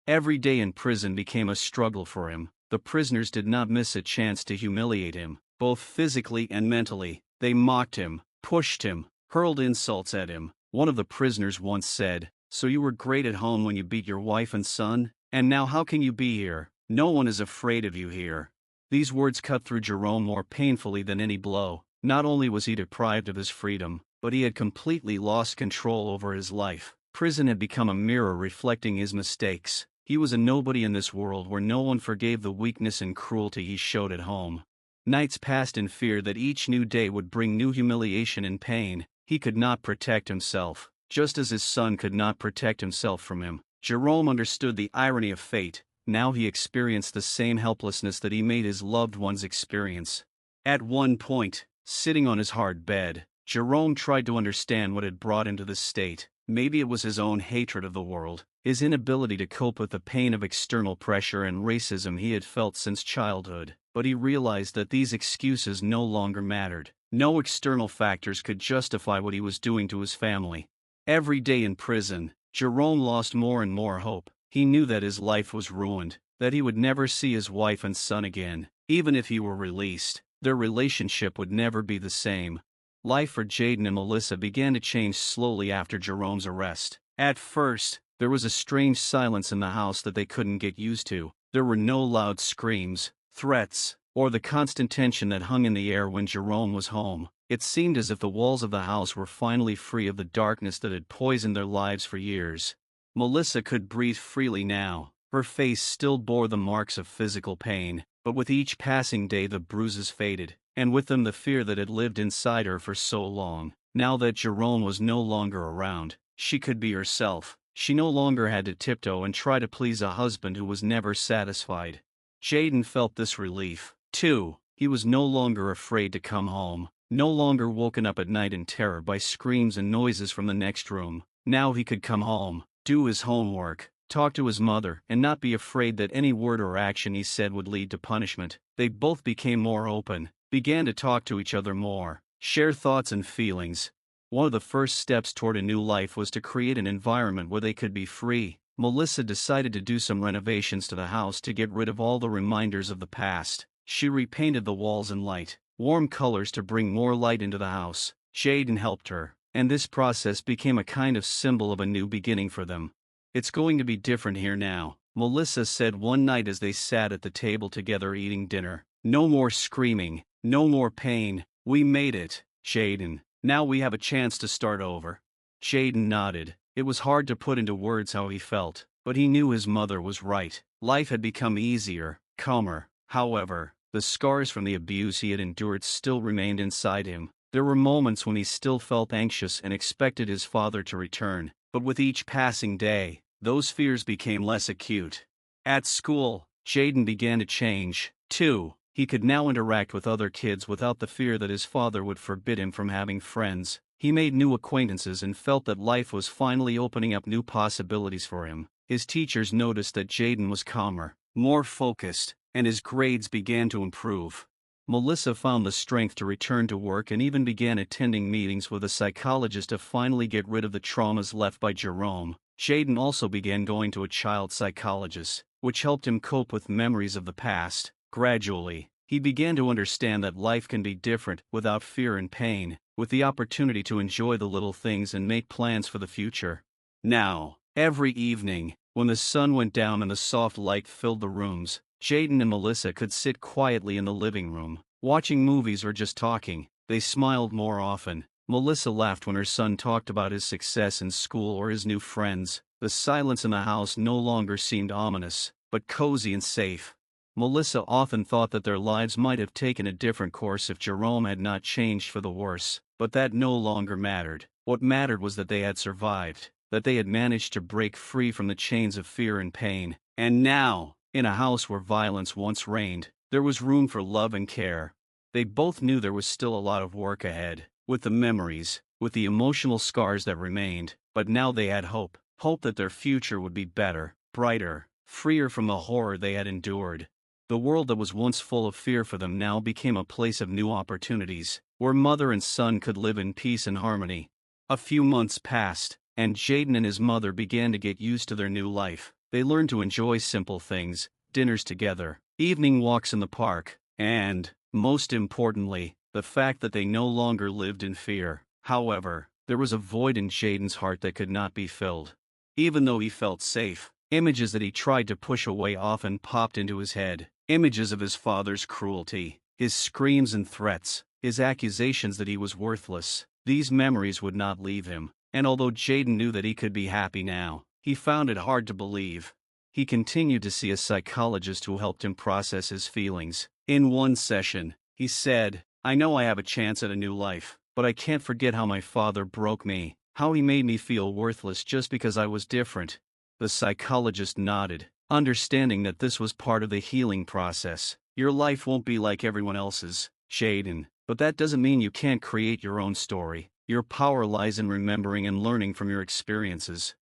Speaker 1: Every day in prison became a struggle for him. The prisoners did not miss a chance to humiliate him, both physically and mentally. They mocked him, pushed him, hurled insults at him. One of the prisoners once said, "So you were great at home when you beat your wife and son? And now how can you be here? No one is afraid of you here." These words cut through Jerome more painfully than any blow. Not only was he deprived of his freedom, but he had completely lost control over his life. Prison had become a mirror reflecting his mistakes. He was a nobody in this world where no one forgave the weakness and cruelty he showed at home. Nights passed in fear that each new day would bring new humiliation and pain. He could not protect himself, just as his son could not protect himself from him. Jerome understood the irony of fate. Now he experienced the same helplessness that he made his loved ones experience. At one point, sitting on his hard bed, Jerome tried to understand what had brought him to this state. Maybe it was his own hatred of the world, his inability to cope with the pain of external pressure and racism he had felt since childhood. But he realized that these excuses no longer mattered. No external factors could justify what he was doing to his family. Every day in prison, Jerome lost more and more hope. He knew that his life was ruined, that he would never see his wife and son again. Even if he were released, their relationship would never be the same. Life for Jayden and Melissa began to change slowly after Jerome's arrest. At first, there was a strange silence in the house that they couldn't get used to. There were no loud screams, threats, or the constant tension that hung in the air when Jerome was home. It seemed as if the walls of the house were finally free of the darkness that had poisoned their lives for years. Melissa could breathe freely now. Her face still bore the marks of physical pain, but with each passing day the bruises faded, and with them the fear that had lived inside her for so long. Now that Jerome was no longer around, she could be herself. She no longer had to tiptoe and try to please a husband who was never satisfied. Jayden felt this relief, too. He was no longer afraid to come home, no longer woken up at night in terror by screams and noises from the next room. Now he could come home, do his homework, talk to his mother, and not be afraid that any word or action he said would lead to punishment. They both became more open, began to talk to each other more, share thoughts and feelings. One of the first steps toward a new life was to create an environment where they could be free. Melissa decided to do some renovations to the house to get rid of all the reminders of the past. She repainted the walls in light, warm colors to bring more light into the house. Jayden helped her, and this process became a kind of symbol of a new beginning for them. "It's going to be different here now," Melissa said one night as they sat at the table together eating dinner. "No more screaming, no more pain. We made it, Jayden. Now we have a chance to start over." Jayden nodded. It was hard to put into words how he felt, but he knew his mother was right. Life had become easier, calmer. However, the scars from the abuse he had endured still remained inside him. There were moments when he still felt anxious and expected his father to return, but with each passing day, those fears became less acute. At school, Jayden began to change, too. He could now interact with other kids without the fear that his father would forbid him from having friends. He made new acquaintances and felt that life was finally opening up new possibilities for him. His teachers noticed that Jayden was calmer, more focused, and his grades began to improve. Melissa found the strength to return to work and even began attending meetings with a psychologist to finally get rid of the traumas left by Jerome. Jayden also began going to a child psychologist, which helped him cope with memories of the past. Gradually, he began to understand that life can be different without fear and pain, with the opportunity to enjoy the little things and make plans for the future. Now, every evening, when the sun went down and the soft light filled the rooms, Jayden and Melissa could sit quietly in the living room, watching movies or just talking. They smiled more often. Melissa laughed when her son talked about his success in school or his new friends. The silence in the house no longer seemed ominous, but cozy and safe. Melissa often thought that their lives might have taken a different course if Jerome had not changed for the worse, but that no longer mattered. What mattered was that they had survived, that they had managed to break free from the chains of fear and pain. And now, in a house where violence once reigned, there was room for love and care. They both knew there was still a lot of work ahead, with the memories, with the emotional scars that remained, but now they had hope. Hope that their future would be better, brighter, freer from the horror they had endured. The world that was once full of fear for them now became a place of new opportunities, where mother and son could live in peace and harmony. A few months passed, and Jayden and his mother began to get used to their new life. They learned to enjoy simple things, dinners together, evening walks in the park, and, most importantly, the fact that they no longer lived in fear. However, there was a void in Jayden's heart that could not be filled. Even though he felt safe, images that he tried to push away often popped into his head. Images of his father's cruelty, his screams and threats, his accusations that he was worthless. These memories would not leave him, and although Jayden knew that he could be happy now, he found it hard to believe. He continued to see a psychologist who helped him process his feelings. In one session, he said, "I know I have a chance at a new life, but I can't forget how my father broke me, how he made me feel worthless just because I was different." The psychologist nodded, understanding that this was part of the healing process. "Your life won't be like everyone else's, Jayden, but that doesn't mean you can't create your own story. Your power lies in remembering and learning from your experiences."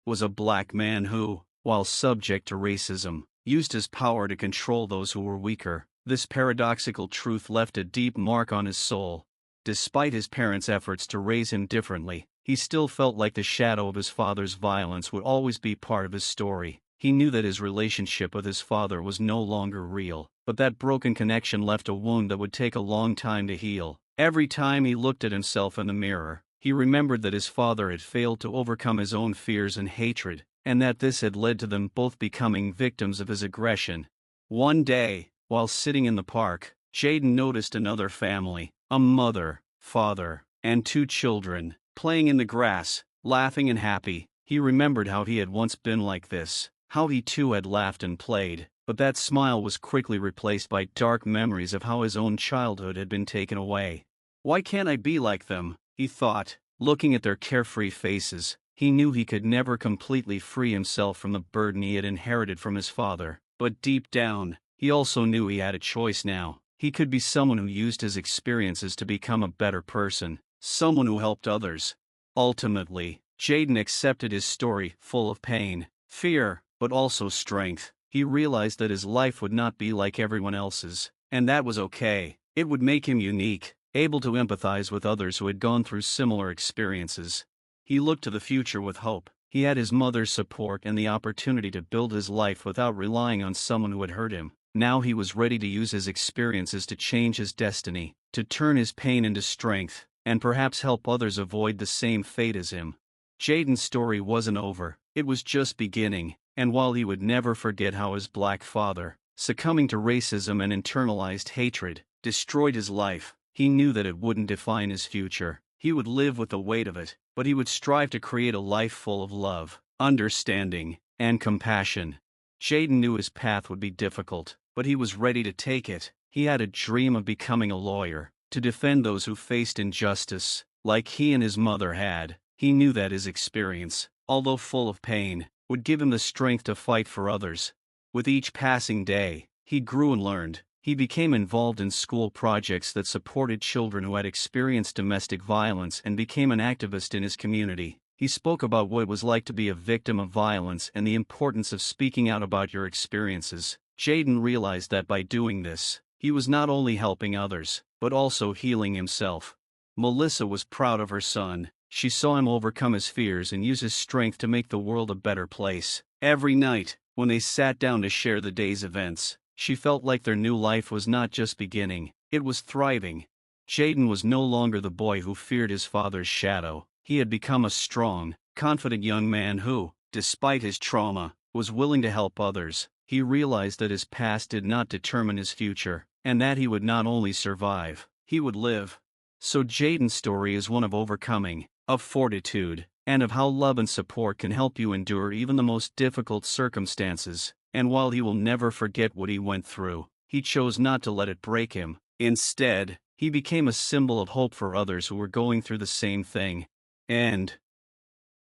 Speaker 1: Was a black man who, while subject to racism, used his power to control those who were weaker. This paradoxical truth left a deep mark on his soul. Despite his parents' efforts to raise him differently, he still felt like the shadow of his father's violence would always be part of his story. He knew that his relationship with his father was no longer real, but that broken connection left a wound that would take a long time to heal. Every time he looked at himself in the mirror, he remembered that his father had failed to overcome his own fears and hatred, and that this had led to them both becoming victims of his aggression. One day, while sitting in the park, Jayden noticed another family, a mother, father, and 2 children, playing in the grass, laughing and happy. He remembered how he had once been like this, how he too had laughed and played, but that smile was quickly replaced by dark memories of how his own childhood had been taken away. "Why can't I be like them?" he thought, looking at their carefree faces. He knew he could never completely free himself from the burden he had inherited from his father, but deep down, he also knew he had a choice now. He could be someone who used his experiences to become a better person, someone who helped others. Ultimately, Jayden accepted his story, full of pain, fear, but also strength. He realized that his life would not be like everyone else's, and that was okay. It would make him unique, able to empathize with others who had gone through similar experiences. He looked to the future with hope. He had his mother's support and the opportunity to build his life without relying on someone who had hurt him. Now he was ready to use his experiences to change his destiny, to turn his pain into strength, and perhaps help others avoid the same fate as him. Jayden's story wasn't over, it was just beginning, and while he would never forget how his black father, succumbing to racism and internalized hatred, destroyed his life, he knew that it wouldn't define his future. He would live with the weight of it, but he would strive to create a life full of love, understanding, and compassion. Jayden knew his path would be difficult, but he was ready to take it. He had a dream of becoming a lawyer, to defend those who faced injustice, like he and his mother had. He knew that his experience, although full of pain, would give him the strength to fight for others. With each passing day, he grew and learned. He became involved in school projects that supported children who had experienced domestic violence and became an activist in his community. He spoke about what it was like to be a victim of violence and the importance of speaking out about your experiences. Jayden realized that by doing this, he was not only helping others, but also healing himself. Melissa was proud of her son. She saw him overcome his fears and use his strength to make the world a better place. Every night, when they sat down to share the day's events, she felt like their new life was not just beginning, it was thriving. Jayden was no longer the boy who feared his father's shadow. He had become a strong, confident young man who, despite his trauma, was willing to help others. He realized that his past did not determine his future, and that he would not only survive, he would live. So Jayden's story is one of overcoming, of fortitude, and of how love and support can help you endure even the most difficult circumstances. And while he will never forget what he went through, he chose not to let it break him. Instead, he became a symbol of hope for others who were going through the same thing. And